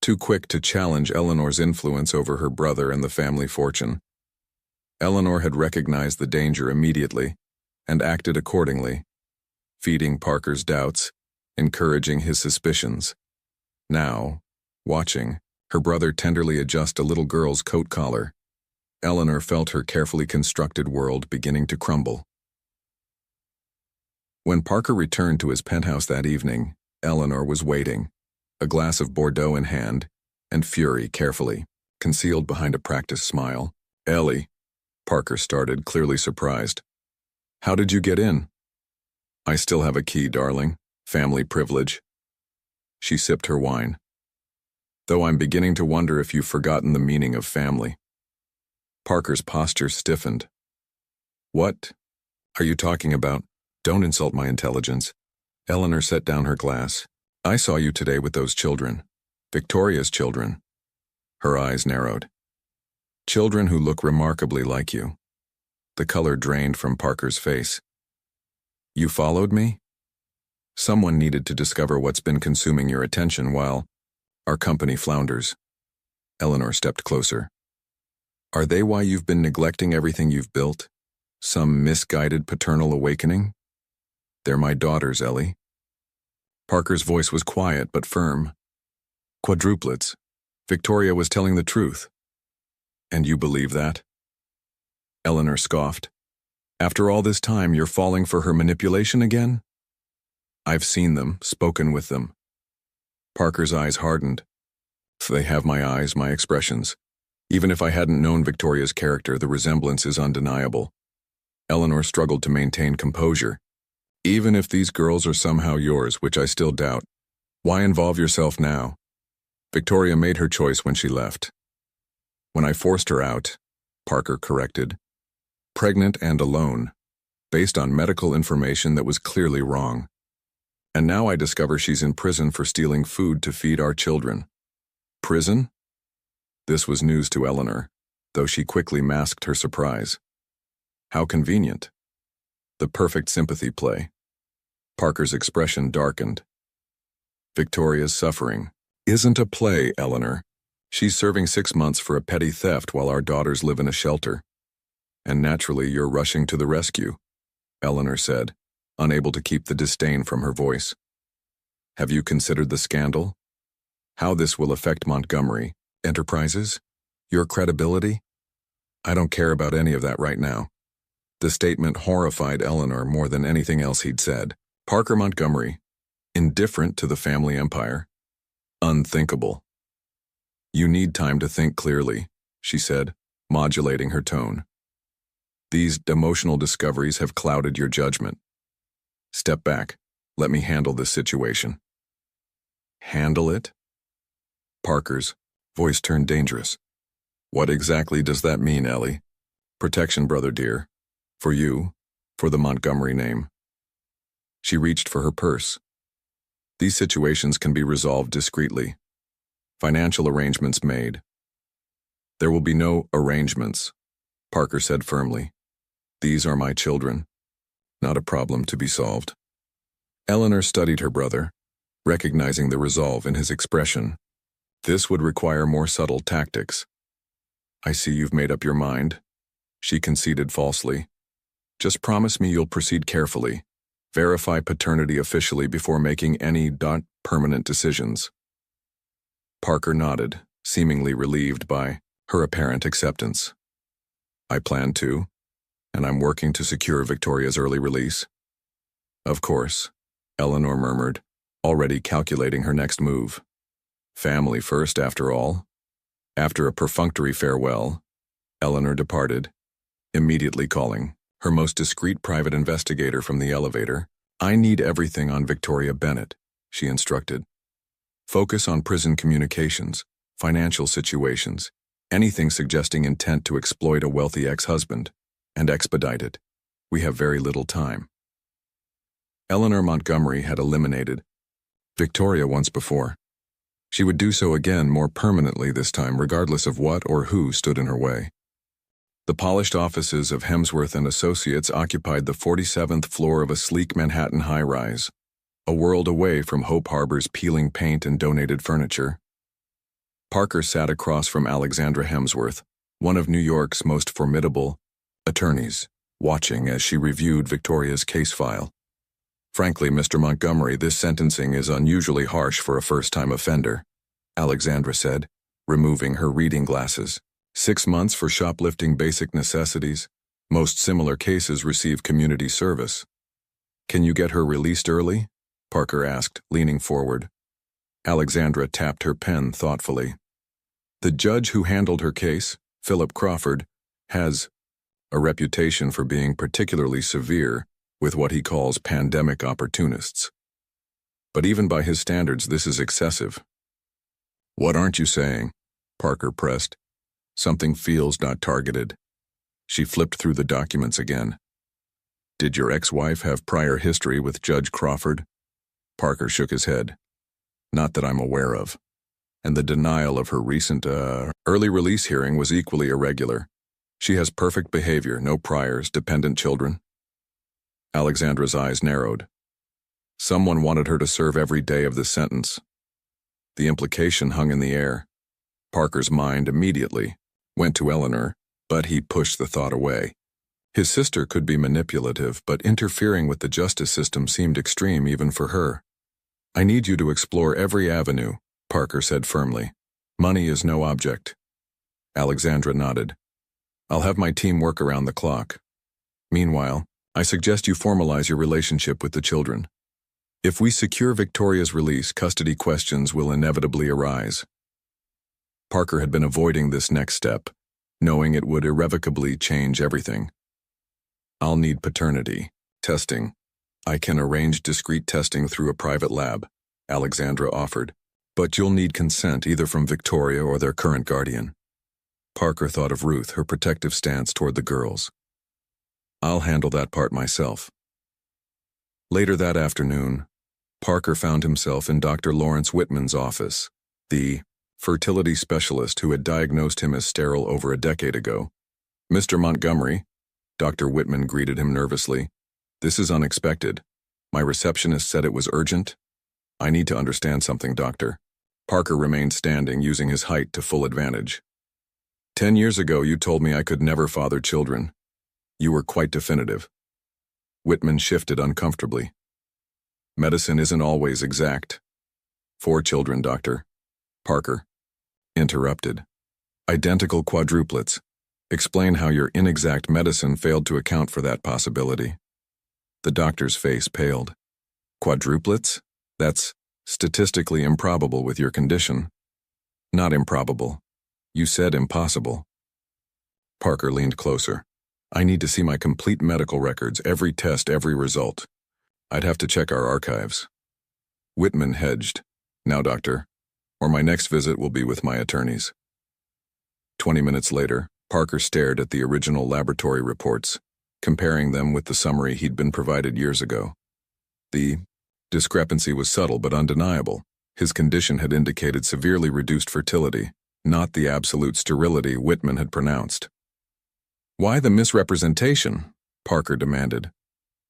too quick to challenge Eleanor's influence over her brother and the family fortune. Eleanor had recognized the danger immediately and acted accordingly, feeding Parker's doubts, encouraging his suspicions. Now, watching her brother tenderly adjust a little girl's coat collar, Eleanor felt her carefully constructed world beginning to crumble. When Parker returned to his penthouse that evening, Eleanor was waiting, a glass of Bordeaux in hand, and fury carefully concealed behind a practiced smile. "Ellie," Parker started, clearly surprised. "How did you get in?" "I still have a key, darling. Family privilege." She sipped her wine. "Though I'm beginning to wonder if you've forgotten the meaning of family." Parker's posture stiffened. "What are you talking about? Don't insult my intelligence." Eleanor set down her glass. "I saw you today with those children. Victoria's children." Her eyes narrowed. "Children who look remarkably like you." The color drained from Parker's face. "You followed me?" "Someone needed to discover what's been consuming your attention while our company flounders." Eleanor stepped closer. "Are they why you've been neglecting everything you've built? Some misguided paternal awakening?" "They're my daughters, Ellie." Parker's voice was quiet but firm. "Quadruplets. Victoria was telling the truth." "And you believe that?" Eleanor scoffed. "After all this time, you're falling for her manipulation again?" "I've seen them, spoken with them." Parker's eyes hardened. "They have my eyes, my expressions. Even if I hadn't known Victoria's character, the resemblance is undeniable." Eleanor struggled to maintain composure. "Even if these girls are somehow yours, which I still doubt, why involve yourself now? Victoria made her choice when she left." "When I forced her out," Parker corrected. "Pregnant and alone, based on medical information that was clearly wrong. And now I discover she's in prison for stealing food to feed our children." "Prison?" This was news to Eleanor, though she quickly masked her surprise. "How convenient." The perfect sympathy play. Parker's expression darkened. "Victoria's suffering isn't a play, Eleanor. She's serving 6 months for a petty theft while our daughters live in a shelter. And naturally you're rushing to the rescue," Eleanor said, unable to keep the disdain from her voice. "Have you considered the scandal? How this will affect Montgomery Enterprises? Your credibility?" "I don't care about any of that right now." The statement horrified Eleanor more than anything else he'd said. Parker Montgomery, indifferent to the family empire. Unthinkable. "You need time to think clearly," she said, modulating her tone. "These emotional discoveries have clouded your judgment. Step back. Let me handle this situation." "Handle it?" Parker's voice turned dangerous. "What exactly does that mean, Ellie?" "Protection, brother dear. For you, for the Montgomery name." She reached for her purse. "These situations can be resolved discreetly. Financial arrangements made." "There will be no arrangements," Parker said firmly. "These are my children. Not a problem to be solved." Eleanor studied her brother, recognizing the resolve in his expression. This would require more subtle tactics. "I see you've made up your mind," she conceded falsely. "Just promise me you'll proceed carefully. Verify paternity officially before making any permanent decisions." Parker nodded, seemingly relieved by her apparent acceptance. "I plan to, and I'm working to secure Victoria's early release. Of course, Eleanor murmured, already calculating her next move. Family first, after all. After a perfunctory farewell, Eleanor departed, immediately calling her most discreet private investigator from the elevator. I need everything on Victoria Bennett, she instructed. Focus on prison communications, financial situations, anything suggesting intent to exploit a wealthy ex-husband, and expedite it. We have very little time. Eleanor Montgomery had eliminated Victoria once before. She would do so again more permanently this time, regardless of what or who stood in her way. The polished offices of Hemsworth and Associates occupied the 47th floor of a sleek Manhattan high-rise, a world away from Hope Harbor's peeling paint and donated furniture. Parker sat across from Alexandra Hemsworth, one of New York's most formidable attorneys, watching as she reviewed Victoria's case file. Frankly, Mr. Montgomery, this sentencing is unusually harsh for a first-time offender, Alexandra said, removing her reading glasses. 6 months for shoplifting basic necessities. Most similar cases receive community service. Can you get her released early? Parker asked, leaning forward. Alexandra tapped her pen thoughtfully. The judge who handled her case, Philip Crawford, has a reputation for being particularly severe with what he calls pandemic opportunists. But even by his standards, this is excessive. What aren't you saying? Parker pressed. Something feels not targeted. She flipped through the documents again. Did your ex-wife have prior history with Judge Crawford? Parker shook his head. Not that I'm aware of. And the denial of her recent, early release hearing was equally irregular. She has perfect behavior, no priors, dependent children. Alexandra's eyes narrowed. Someone wanted her to serve every day of the sentence. The implication hung in the air. Parker's mind immediately went to Eleanor, but he pushed the thought away. His sister could be manipulative, but interfering with the justice system seemed extreme even for her. I need you to explore every avenue, Parker said firmly. Money is no object. Alexandra nodded. I'll have my team work around the clock. Meanwhile, I suggest you formalize your relationship with the children. If we secure Victoria's release, custody questions will inevitably arise. Parker had been avoiding this next step, knowing it would irrevocably change everything. I'll need paternity testing. I can arrange discrete testing through a private lab, Alexandra offered, but you'll need consent either from Victoria or their current guardian. Parker thought of Ruth, her protective stance toward the girls. I'll handle that part myself. Later that afternoon, Parker found himself in Dr. Lawrence Whitman's office, the fertility specialist who had diagnosed him as sterile over a decade ago. Mr. Montgomery, Dr. Whitman greeted him nervously. This is unexpected. My receptionist said it was urgent. I need to understand something, doctor. Parker remained standing, using his height to full advantage. 10 years ago, you told me I could never father children. You were quite definitive. Whitman shifted uncomfortably. Medicine isn't always exact. 4 children, doctor. Parker interrupted. Identical quadruplets. Explain how your inexact medicine failed to account for that possibility. The doctor's face paled. Quadruplets? That's statistically improbable with your condition. Not improbable. You said impossible. Parker leaned closer. I need to see my complete medical records, every test, every result. I'd have to check our archives. Whitman hedged. Now, doctor, or my next visit will be with my attorneys. 20 minutes later, Parker stared at the original laboratory reports, comparing them with the summary he'd been provided years ago. The discrepancy was subtle but undeniable. His condition had indicated severely reduced fertility, not the absolute sterility Whitman had pronounced. Why the misrepresentation? Parker demanded.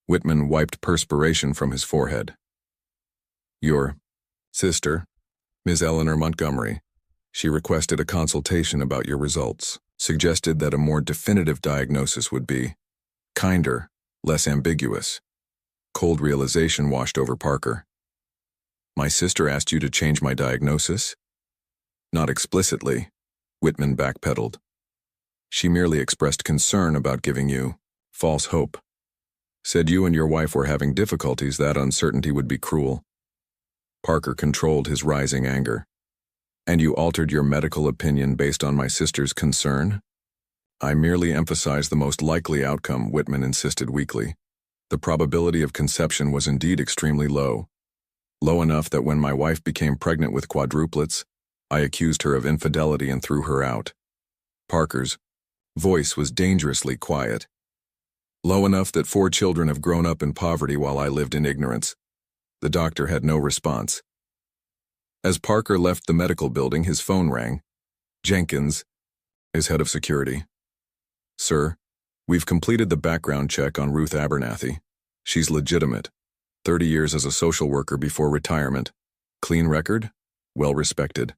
Whitman wiped perspiration from his forehead. Your sister, Ms. Eleanor Montgomery, she requested a consultation about your results, suggested that a more definitive diagnosis would be kinder, less ambiguous. Cold realization washed over Parker. My sister asked you to change my diagnosis? Not explicitly, Whitman backpedaled. She merely expressed concern about giving you False hope. Said you and your wife were having difficulties, that uncertainty would be cruel. Parker controlled his rising anger. And you altered your medical opinion based on my sister's concern? I merely emphasized the most likely outcome, Whitman insisted weakly. The probability of conception was indeed extremely low. Low enough that when my wife became pregnant with quadruplets, I accused her of infidelity and threw her out. Parker's voice was dangerously quiet. Low enough that 4 children have grown up in poverty while I lived in ignorance. The doctor had no response. As Parker left the medical building, his phone rang. Jenkins, his head of security. Sir, we've completed the background check on Ruth Abernathy. She's legitimate. 30 years as a social worker before retirement. Clean record, well respected.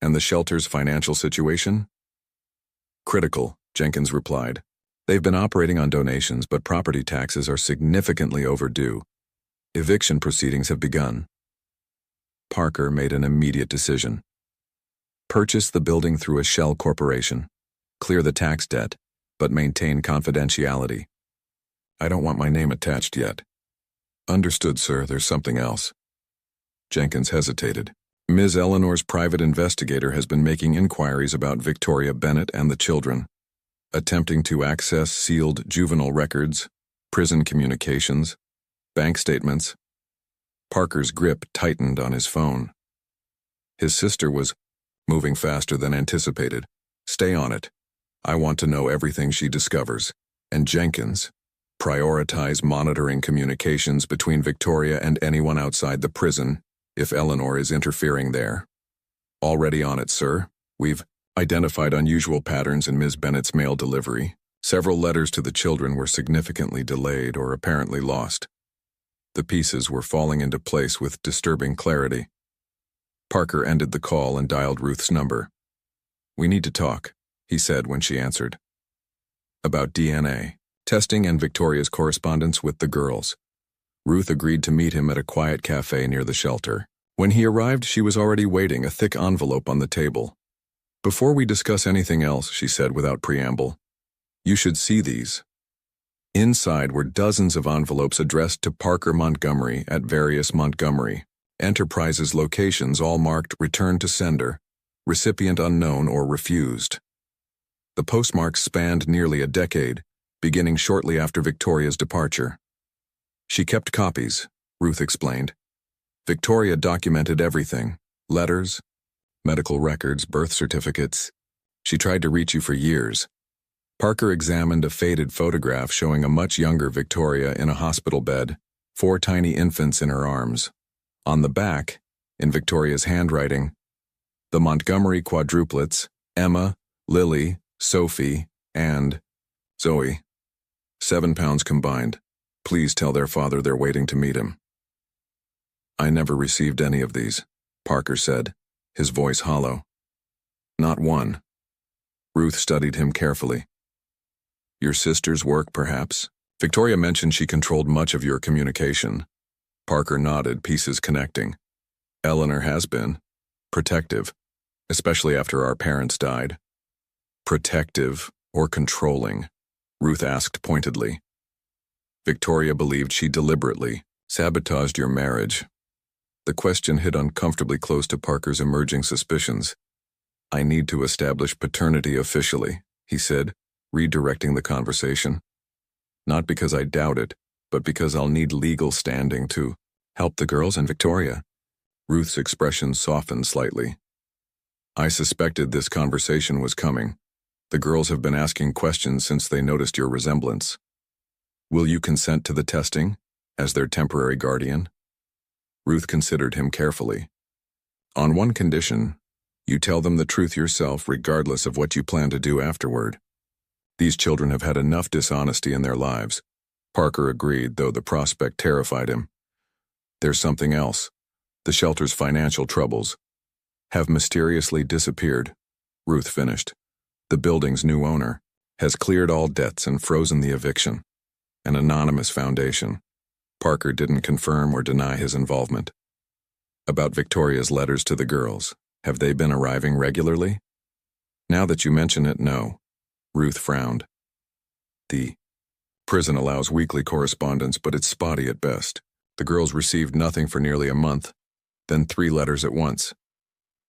And the shelter's financial situation? Critical, Jenkins replied. They've been operating on donations, but property taxes are significantly overdue. Eviction proceedings have begun. Parker made an immediate decision. Purchase the building through a shell corporation. Clear the tax debt, but maintain confidentiality. I don't want my name attached yet. Understood, sir. There's something else. Jenkins hesitated. Ms. Eleanor's private investigator has been making inquiries about Victoria Bennett and the children, attempting to access sealed juvenile records, prison communications, bank statements. Parker's grip tightened on his phone. His sister was moving faster than anticipated. Stay on it. I want to know everything she discovers. And Jenkins, prioritize monitoring communications between Victoria and anyone outside the prison if Eleanor is interfering there. Already on it, sir. We've identified unusual patterns in Ms. Bennett's mail delivery. Several letters to the children were significantly delayed or apparently lost. The pieces were falling into place with disturbing clarity. Parker ended the call and dialed Ruth's number. We need to talk, he said when she answered. About DNA testing and Victoria's correspondence with the girls. Ruth agreed to meet him at a quiet cafe near the shelter. When he arrived, she was already waiting, a thick envelope on the table. Before we discuss anything else, she said without preamble, you should see these. Inside were dozens of envelopes addressed to Parker Montgomery at various Montgomery Enterprises locations, all marked Return to Sender, Recipient Unknown or Refused. The postmarks spanned nearly a decade, beginning shortly after Victoria's departure. She kept copies, Ruth explained. Victoria documented everything, letters, medical records, birth certificates. She tried to reach you for years. Parker examined a faded photograph showing a much younger Victoria in a hospital bed, 4 tiny infants in her arms. On the back, in Victoria's handwriting, the Montgomery quadruplets, Emma, Lily, Sophie, and Zoe. 7 pounds combined. Please tell their father they're waiting to meet him. I never received any of these, Parker said, his voice hollow. Not one. Ruth studied him carefully. Your sister's work, perhaps? Victoria mentioned she controlled much of your communication. Parker nodded, pieces connecting. Eleanor has been protective, especially after our parents died. Protective or controlling? Ruth asked pointedly. Victoria believed she deliberately sabotaged your marriage. The question hit uncomfortably close to Parker's emerging suspicions. I need to establish paternity officially, he said, redirecting the conversation. Not because I doubt it, but because I'll need legal standing to help the girls and Victoria. Ruth's expression softened slightly. I suspected this conversation was coming. The girls have been asking questions since they noticed your resemblance. Will you consent to the testing, as their temporary guardian? Ruth considered him carefully. On one condition, you tell them the truth yourself regardless of what you plan to do afterward. These children have had enough dishonesty in their lives. Parker agreed, though the prospect terrified him. There's something else. The shelter's financial troubles have mysteriously disappeared, Ruth finished. The building's new owner has cleared all debts and frozen the eviction. An anonymous foundation. Parker didn't confirm or deny his involvement. About Victoria's letters to the girls, have they been arriving regularly? Now that you mention it, no. Ruth frowned. The Prison allows weekly correspondence, but it's spotty at best. The girls received nothing for nearly a month, then 3 letters at once.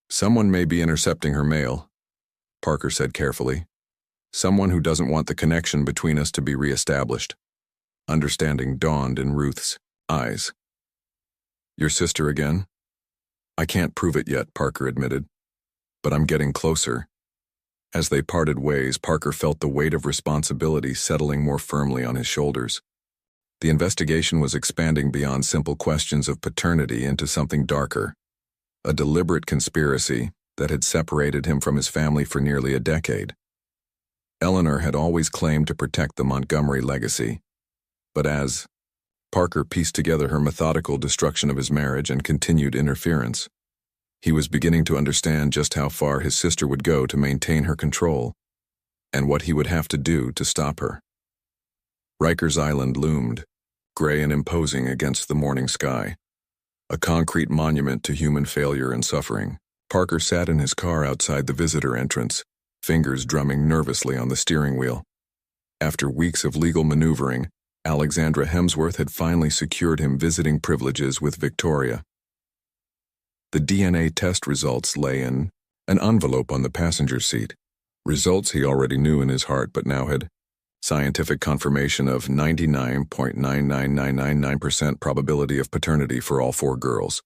Someone may be intercepting her mail, Parker said carefully. Someone who doesn't want the connection between us to be reestablished. Understanding dawned in Ruth's eyes. Your sister again? I can't prove it yet, Parker admitted, but I'm getting closer. As they parted ways, Parker felt the weight of responsibility settling more firmly on his shoulders. The investigation was expanding beyond simple questions of paternity into something darker. A deliberate conspiracy that had separated him from his family for nearly a decade. Eleanor had always claimed to protect the Montgomery legacy, but as Parker pieced together her methodical destruction of his marriage and continued interference, he was beginning to understand just how far his sister would go to maintain her control, and what he would have to do to stop her. Rikers Island loomed, gray and imposing against the morning sky, a concrete monument to human failure and suffering. Parker sat in his car outside the visitor entrance, fingers drumming nervously on the steering wheel. After weeks of legal maneuvering, Alexandra Hemsworth had finally secured him visiting privileges with Victoria. The DNA test results lay in an envelope on the passenger seat. Results he already knew in his heart, but now had scientific confirmation of 99.99999% probability of paternity for all 4 girls.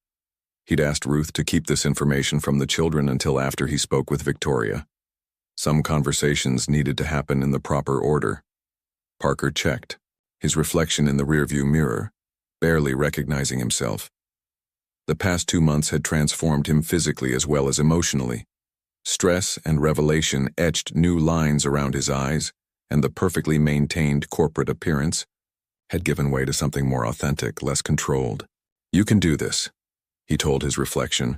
He'd asked Ruth to keep this information from the children until after he spoke with Victoria. Some conversations needed to happen in the proper order. Parker checked, his reflection in the rearview mirror, barely recognizing himself. The past 2 months had transformed him physically as well as emotionally. Stress and revelation etched new lines around his eyes, and the perfectly maintained corporate appearance had given way to something more authentic, less controlled. You can do this, he told his reflection,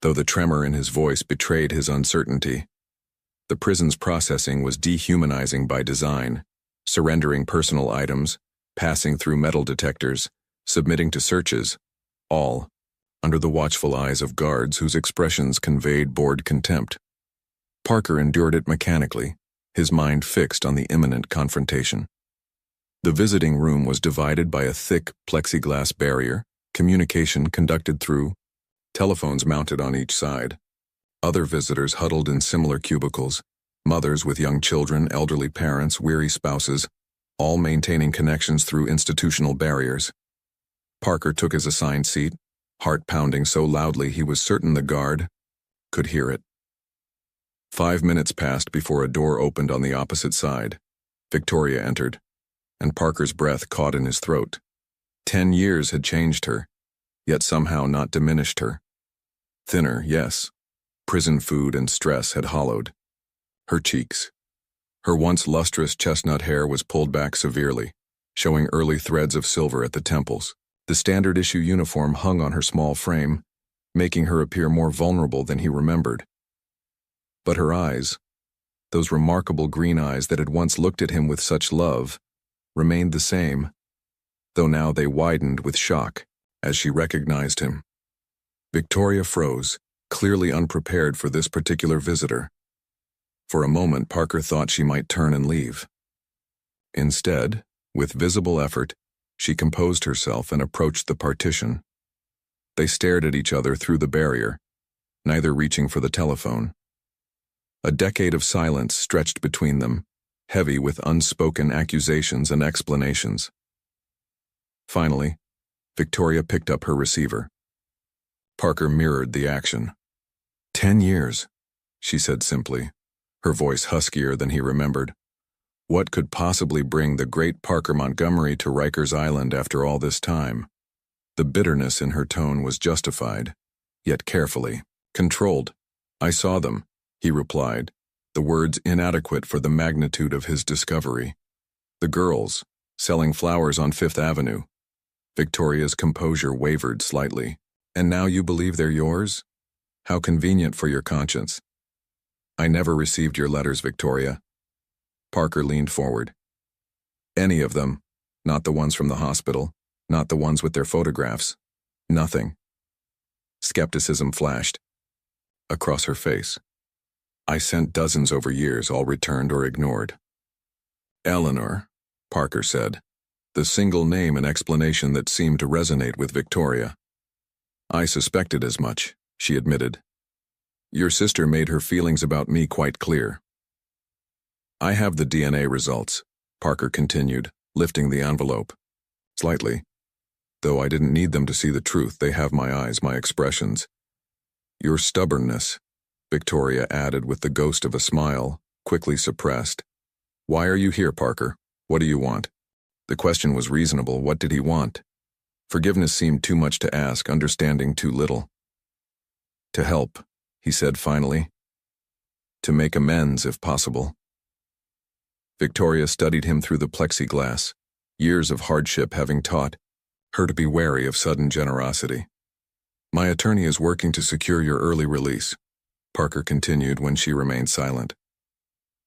though the tremor in his voice betrayed his uncertainty. The prison's processing was dehumanizing by design, surrendering personal items, passing through metal detectors, submitting to searches, all under the watchful eyes of guards whose expressions conveyed bored contempt. Parker endured it mechanically, his mind fixed on the imminent confrontation. The visiting room was divided by a thick plexiglass barrier, communication conducted through telephones mounted on each side. Other visitors huddled in similar cubicles, mothers with young children, elderly parents, weary spouses, all maintaining connections through institutional barriers. Parker took his assigned seat, heart pounding so loudly he was certain the guard could hear it. 5 minutes passed before a door opened on the opposite side. Victoria entered, and Parker's breath caught in his throat. 10 years had changed her, yet somehow not diminished her. Thinner, yes. Prison food and stress had hollowed her cheeks. Her once lustrous chestnut hair was pulled back severely, showing early threads of silver at the temples. The standard-issue uniform hung on her small frame, making her appear more vulnerable than he remembered. But her eyes, those remarkable green eyes that had once looked at him with such love, remained the same, though now they widened with shock as she recognized him. Victoria froze, clearly unprepared for this particular visitor. For a moment, Parker thought she might turn and leave. Instead, with visible effort, she composed herself and approached the partition. They stared at each other through the barrier, neither reaching for the telephone. A decade of silence stretched between them, heavy with unspoken accusations and explanations. Finally, Victoria picked up her receiver. Parker mirrored the action. 10 years, she said simply, her voice huskier than he remembered. What could possibly bring the great Parker Montgomery to Rikers Island after all this time? The bitterness in her tone was justified, yet carefully controlled. I saw them, he replied, the words inadequate for the magnitude of his discovery. The girls, selling flowers on Fifth Avenue. Victoria's composure wavered slightly. And now you believe they're yours? How convenient for your conscience. I never received your letters, Victoria. Parker leaned forward. Any of them, not the ones from the hospital, not the ones with their photographs. Nothing. Skepticism flashed across her face. I sent dozens over years, all returned or ignored. Eleanor, Parker said, the single name and explanation that seemed to resonate with Victoria. I suspected as much, she admitted. Your sister made her feelings about me quite clear. I have the DNA results, Parker continued, lifting the envelope. Slightly. Though I didn't need them to see the truth, they have my eyes, my expressions. Your stubbornness, Victoria added with the ghost of a smile, quickly suppressed. Why are you here, Parker? What do you want? The question was reasonable. What did he want? Forgiveness seemed too much to ask, understanding too little. To help, he said finally. To make amends, if possible. Victoria studied him through the plexiglass, years of hardship having taught her to be wary of sudden generosity. My attorney is working to secure your early release, Parker continued when she remained silent.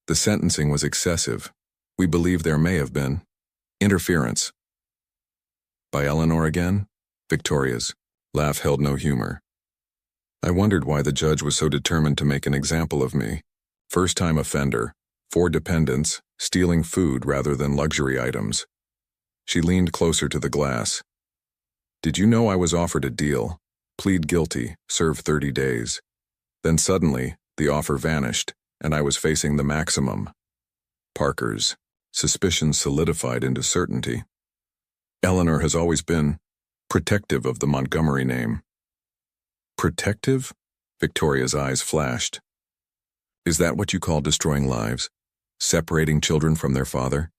The sentencing was excessive. We believe there may have been interference. By Eleanor again? Victoria's laugh held no humor. I wondered why the judge was so determined to make an example of me. First-time offender, 4 dependents, stealing food rather than luxury items. She leaned closer to the glass. Did you know I was offered a deal? Plead guilty, serve 30 days. Then suddenly, the offer vanished, and I was facing the maximum. Parker's suspicions solidified into certainty. Eleanor has always been protective of the Montgomery name. Protective? Victoria's eyes flashed. Is that what you call destroying lives? Separating children from their father?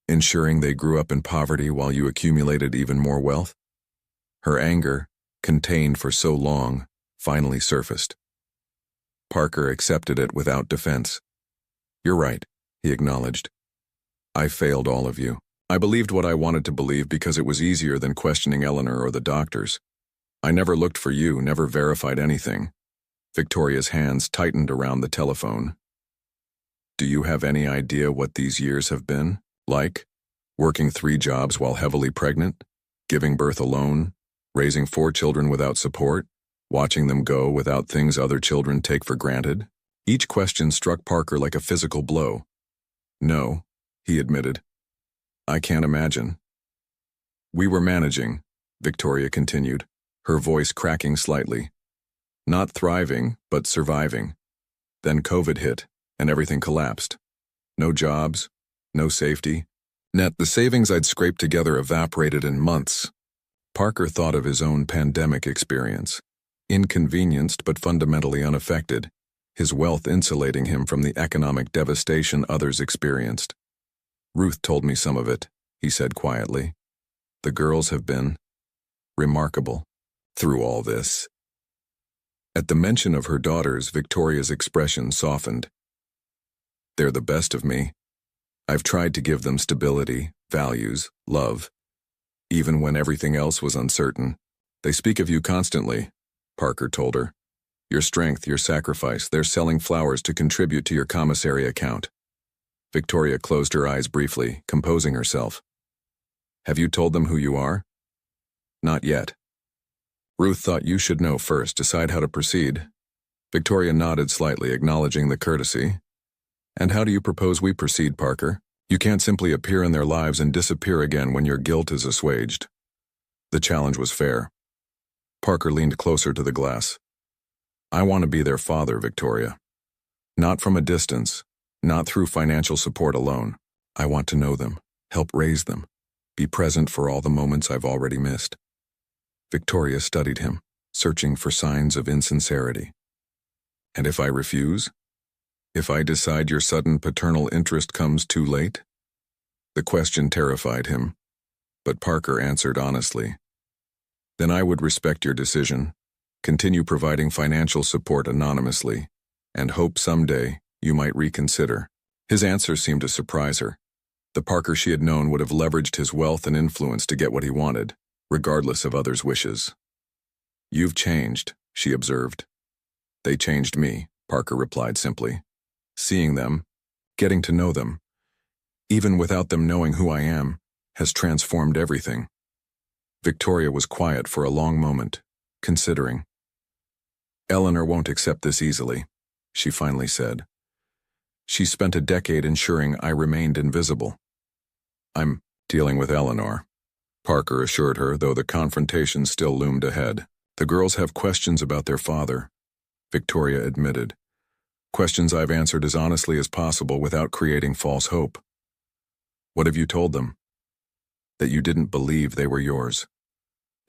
Ensuring they grew up in poverty while you accumulated even more wealth? Her anger, contained for so long, finally surfaced. Parker accepted it without defense. You're right, he acknowledged. I failed all of you. I believed what I wanted to believe because it was easier than questioning Eleanor or the doctors. I never looked for you, never verified anything. Victoria's hands tightened around the telephone. Do you have any idea what these years have been like? Working 3 jobs while heavily pregnant? Giving birth alone? Raising 4 children without support? Watching them go without things other children take for granted? Each question struck Parker like a physical blow. No, he admitted. I can't imagine. We were managing, Victoria continued, her voice cracking slightly. Not thriving, but surviving. Then COVID hit, and everything collapsed. No jobs, no safety. Net, the savings I'd scraped together evaporated in months. Parker thought of his own pandemic experience. Inconvenienced but fundamentally unaffected, his wealth insulating him from the economic devastation others experienced. Ruth told me some of it, he said quietly. The girls have been remarkable through all this. At the mention of her daughters, Victoria's expression softened. They're the best of me. I've tried to give them stability, values, love. Even when everything else was uncertain. They speak of you constantly, Parker told her. Your strength, your sacrifice, they're selling flowers to contribute to your commissary account. Victoria closed her eyes briefly, composing herself. Have you told them who you are? Not yet. Ruth thought you should know first, decide how to proceed. Victoria nodded slightly, acknowledging the courtesy. And how do you propose we proceed, Parker? You can't simply appear in their lives and disappear again when your guilt is assuaged. The challenge was fair. Parker leaned closer to the glass. I want to be their father, Victoria. Not from a distance, not through financial support alone. I want to know them, help raise them, be present for all the moments I've already missed. Victoria studied him, searching for signs of insincerity. And if I refuse? If I decide your sudden paternal interest comes too late? The question terrified him, but Parker answered honestly. Then I would respect your decision, continue providing financial support anonymously, and hope someday you might reconsider. His answer seemed to surprise her. The Parker she had known would have leveraged his wealth and influence to get what he wanted, regardless of others' wishes. You've changed, she observed. They changed me, Parker replied simply. Seeing them, getting to know them, even without them knowing who I am, has transformed everything. Victoria was quiet for a long moment, considering. Eleanor won't accept this easily, she finally said. She spent a decade ensuring I remained invisible. I'm dealing with Eleanor, Parker assured her, though the confrontation still loomed ahead. The girls have questions about their father, Victoria admitted. Questions I've answered as honestly as possible without creating false hope. What have you told them? That you didn't believe they were yours.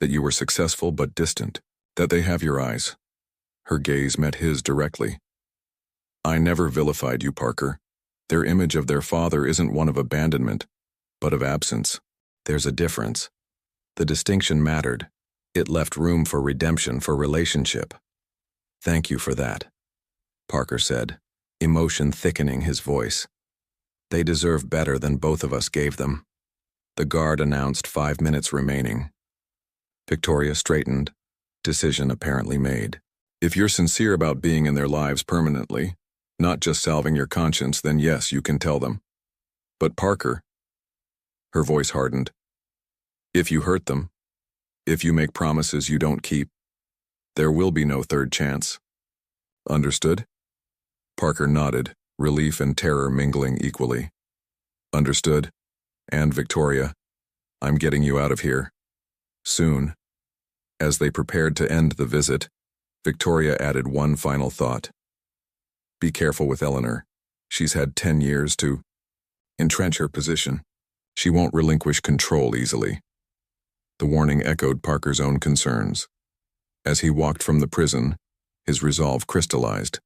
That you were successful but distant. That they have your eyes. Her gaze met his directly. I never vilified you, Parker. Their image of their father isn't one of abandonment, but of absence. There's a difference. The distinction mattered. It left room for redemption, for relationship. Thank you for that, Parker said, emotion thickening his voice. They deserve better than both of us gave them. The guard announced 5 minutes remaining. Victoria straightened, decision apparently made. If you're sincere about being in their lives permanently, not just salving your conscience, then yes, you can tell them. But Parker, her voice hardened, if you hurt them, if you make promises you don't keep, there will be no third chance. Understood? Parker nodded, relief and terror mingling equally. Understood. And Victoria, I'm getting you out of here. Soon. As they prepared to end the visit, Victoria added one final thought. Be careful with Eleanor. She's had 10 years to entrench her position. She won't relinquish control easily. The warning echoed Parker's own concerns. As he walked from the prison, his resolve crystallized.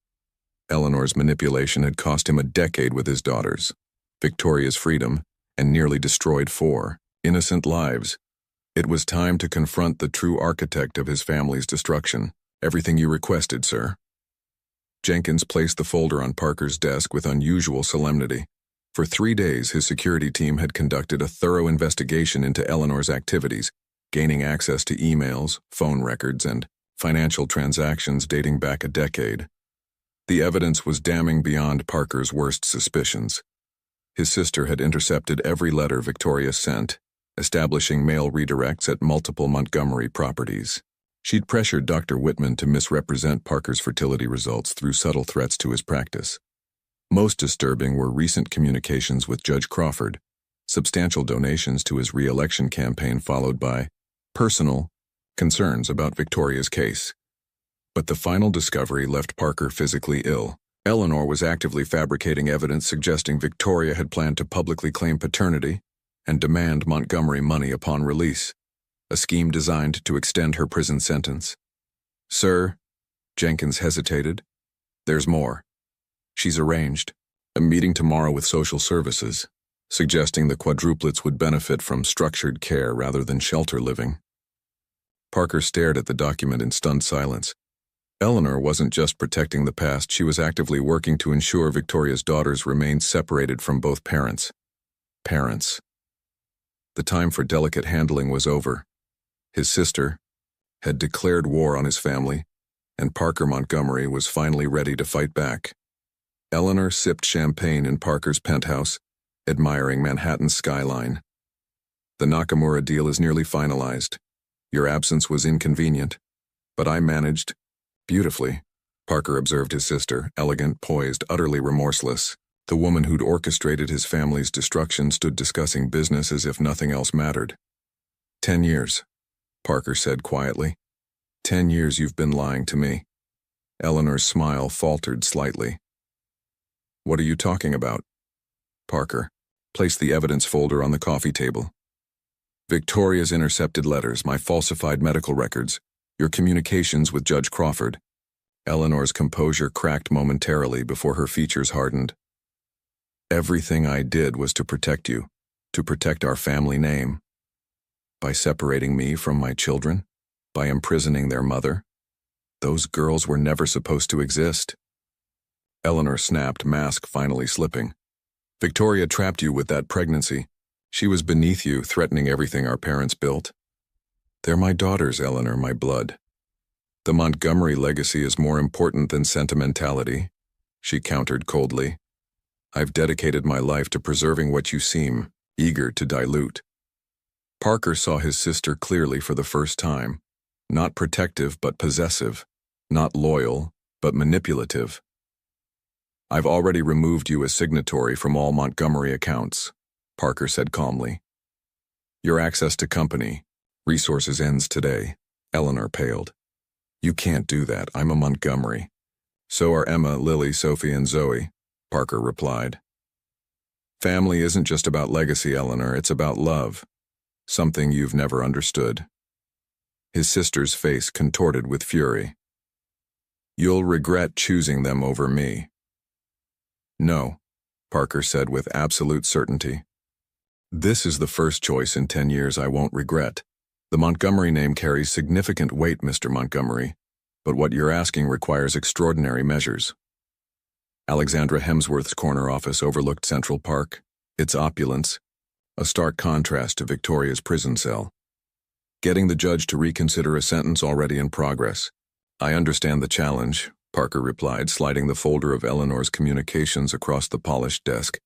Eleanor's manipulation had cost him a decade with his daughters, Victoria's freedom, and nearly destroyed 4 innocent lives. It was time to confront the true architect of his family's destruction. Everything you requested, sir. Jenkins placed the folder on Parker's desk with unusual solemnity. For 3 days, his security team had conducted a thorough investigation into Eleanor's activities, gaining access to emails, phone records, and financial transactions dating back a decade. The evidence was damning beyond Parker's worst suspicions. His sister had intercepted every letter Victoria sent, establishing mail redirects at multiple Montgomery properties. She'd pressured Dr. Whitman to misrepresent Parker's fertility results through subtle threats to his practice. Most disturbing were recent communications with Judge Crawford, substantial donations to his re-election campaign followed by personal concerns about Victoria's case. But the final discovery left Parker physically ill. Eleanor was actively fabricating evidence suggesting Victoria had planned to publicly claim paternity and demand Montgomery money upon release, a scheme designed to extend her prison sentence. Sir, Jenkins hesitated. There's more. She's arranged a meeting tomorrow with social services, suggesting the quadruplets would benefit from structured care rather than shelter living. Parker stared at the document in stunned silence. Eleanor wasn't just protecting the past, she was actively working to ensure Victoria's daughters remained separated from both parents. Parents. The time for delicate handling was over. His sister had declared war on his family, and Parker Montgomery was finally ready to fight back. Eleanor sipped champagne in Parker's penthouse, admiring Manhattan's skyline. The Nakamura deal is nearly finalized. Your absence was inconvenient, but I managed beautifully. Parker observed his sister, elegant, poised, utterly remorseless. The woman who'd orchestrated his family's destruction stood discussing business as if nothing else mattered. 10 years, Parker said quietly. 10 years you've been lying to me. Eleanor's smile faltered slightly. What are you talking about? Parker placed the evidence folder on the coffee table. Victoria's intercepted letters, my falsified medical records, your communications with Judge Crawford. Eleanor's composure cracked momentarily before her features hardened. Everything I did was to protect you, to protect our family name. By separating me from my children, by imprisoning their mother. Those girls were never supposed to exist. Eleanor snapped, mask finally slipping. Victoria trapped you with that pregnancy. She was beneath you, threatening everything our parents built. They're my daughters, Eleanor, my blood. The Montgomery legacy is more important than sentimentality, she countered coldly. I've dedicated my life to preserving what you seem eager to dilute. Parker saw his sister clearly for the first time. Not protective, but possessive. Not loyal, but manipulative. I've already removed you as signatory from all Montgomery accounts. Parker said calmly. Your access to company resources ends today. Eleanor paled. You can't do that. I'm a Montgomery. So are Emma, Lily, Sophie, and Zoe, Parker replied. Family isn't just about legacy, Eleanor. It's about love. Something you've never understood. His sister's face contorted with fury. You'll regret choosing them over me. No, Parker said with absolute certainty. This is the first choice in 10 years I won't regret. The Montgomery name carries significant weight, Mr. Montgomery, but what you're asking requires extraordinary measures. Alexandra Hemsworth's corner office overlooked Central Park, its opulence, a stark contrast to Victoria's prison cell. Getting the judge to reconsider a sentence already in progress. I understand the challenge, Parker replied, sliding the folder of Eleanor's communications across the polished desk.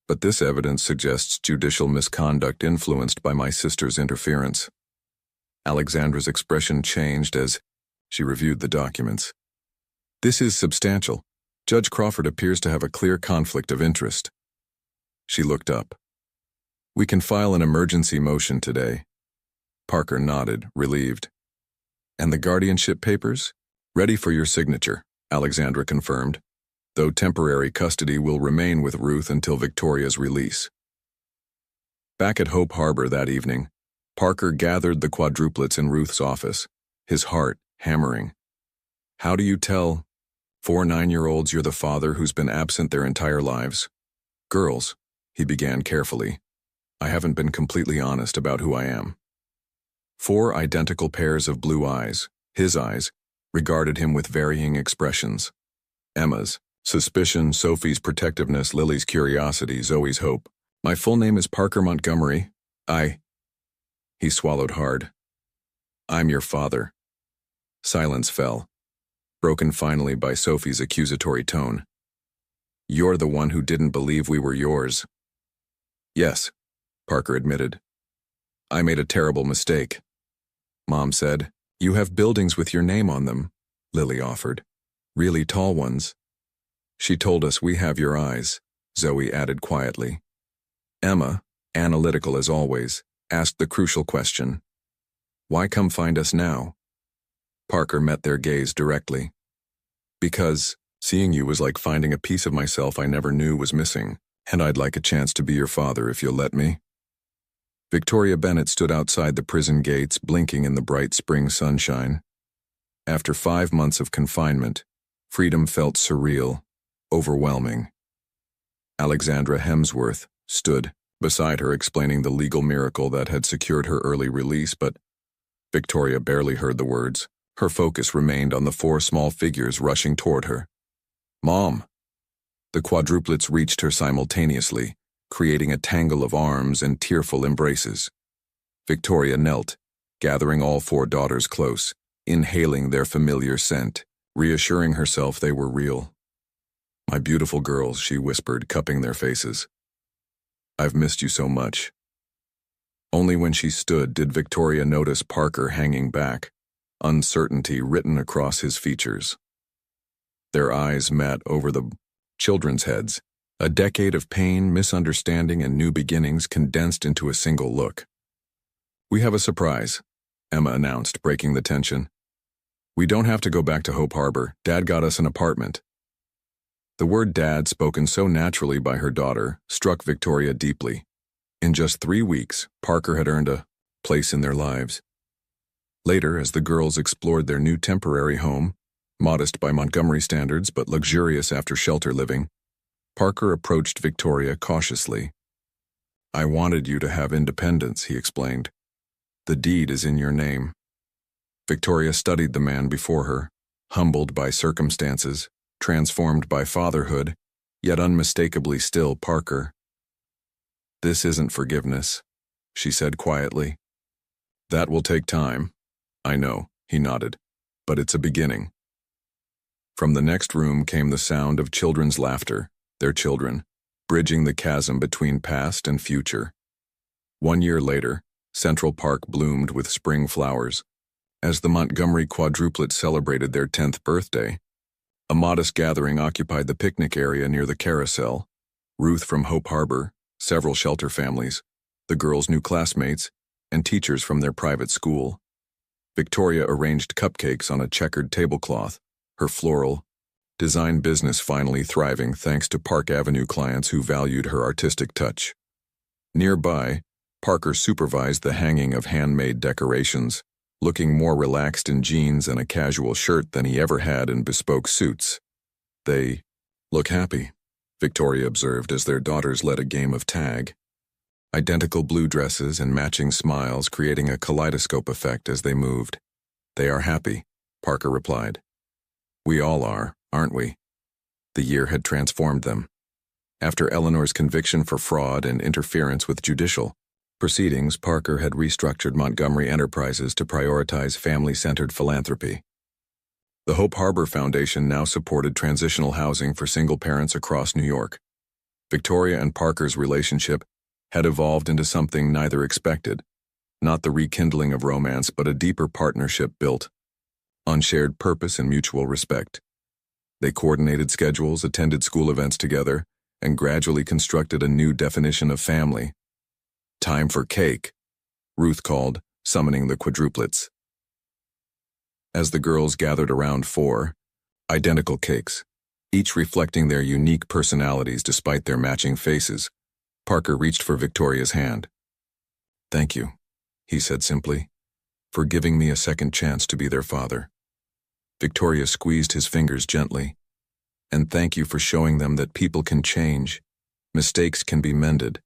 But this evidence suggests judicial misconduct influenced by my sister's interference. Alexandra's expression changed as she reviewed the documents. This is substantial. Judge Crawford appears to have a clear conflict of interest. She looked up. We can file an emergency motion today. Parker nodded, relieved. And the guardianship papers? Ready for your signature, Alexandra confirmed, though temporary custody will remain with Ruth until Victoria's release. Back at Hope Harbor that evening, Parker gathered the quadruplets in Ruth's office, his heart hammering. How do you tell 4 9-year-olds you're the father who's been absent their entire lives? Girls, he began carefully. I haven't been completely honest about who I am. 4 identical pairs of blue eyes, his eyes, regarded him with varying expressions. Emma's suspicion, Sophie's protectiveness, Lily's curiosity, Zoe's hope. My full name is Parker Montgomery. He swallowed hard. I'm your father. Silence fell, broken finally by Sophie's accusatory tone. You're the one who didn't believe we were yours. Yes, Parker admitted. I made a terrible mistake. Mom said, You have buildings with your name on them, Lily offered. Really tall ones. She told us we have your eyes, Zoe added quietly. Emma, analytical as always, asked the crucial question. Why come find us now? Parker met their gaze directly. Because seeing you was like finding a piece of myself I never knew was missing, and I'd like a chance to be your father if you'll let me. Victoria Bennett stood outside the prison gates, blinking in the bright spring sunshine. After 5 months of confinement, freedom felt surreal, overwhelming. Alexandra Hemsworth stood beside her, explaining the legal miracle that had secured her early release, but Victoria barely heard the words. Her focus remained on the 4 small figures rushing toward her. Mom! The quadruplets reached her simultaneously, creating a tangle of arms and tearful embraces. Victoria knelt, gathering all 4 daughters close, inhaling their familiar scent, reassuring herself they were real. My beautiful girls, she whispered, cupping their faces. I've missed you so much. Only when she stood did Victoria notice Parker hanging back, uncertainty written across his features. Their eyes met over the children's heads, a decade of pain, misunderstanding, and new beginnings condensed into a single look. We have a surprise, Emma announced, breaking the tension. We don't have to go back to Hope Harbor. Dad got us an apartment. The word dad, spoken so naturally by her daughter, struck Victoria deeply. In just 3 weeks, Parker had earned a place in their lives. Later, as the girls explored their new temporary home, modest by Montgomery standards but luxurious after shelter living, Parker approached Victoria cautiously. I wanted you to have independence, he explained. The deed is in your name. Victoria studied the man before her, humbled by circumstances, transformed by fatherhood, yet unmistakably still Parker. This isn't forgiveness, she said quietly. That will take time. I know, he nodded, but it's a beginning. From the next room came the sound of children's laughter, their children, bridging the chasm between past and future. 1 year later, Central Park bloomed with spring flowers. As the Montgomery quadruplets celebrated their 10th birthday, a modest gathering occupied the picnic area near the carousel. Ruth from Hope Harbor, several shelter families, the girls' new classmates, and teachers from their private school. Victoria arranged cupcakes on a checkered tablecloth, her floral design business finally thriving thanks to Park Avenue clients who valued her artistic touch. Nearby, Parker supervised the hanging of handmade decorations, looking more relaxed in jeans and a casual shirt than he ever had in bespoke suits. "They look happy," Victoria observed as their daughters led a game of tag. Identical blue dresses and matching smiles creating a kaleidoscope effect as they moved. "They are happy," Parker replied. "We all are, aren't we?" The year had transformed them. After Eleanor's conviction for fraud and interference with judicial proceedings, Parker had restructured Montgomery Enterprises to prioritize family-centered philanthropy. The Hope Harbor Foundation now supported transitional housing for single parents across New York. Victoria and Parker's relationship had evolved into something neither expected, not the rekindling of romance but a deeper partnership built on shared purpose and mutual respect. They coordinated schedules, attended school events together, and gradually constructed a new definition of family. "Time for cake," Ruth called, summoning the quadruplets. As the girls gathered around 4 identical cakes, each reflecting their unique personalities despite their matching faces, Parker reached for Victoria's hand. "Thank you," he said simply, "for giving me a second chance to be their father." Victoria squeezed his fingers gently. "And thank you for showing them that people can change, mistakes can be mended,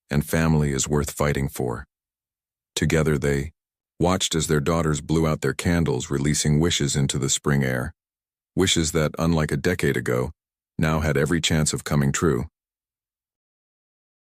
and family is worth fighting for." Together they watched as their daughters blew out their candles, releasing wishes into the spring air. Wishes that, unlike a decade ago, now had every chance of coming true.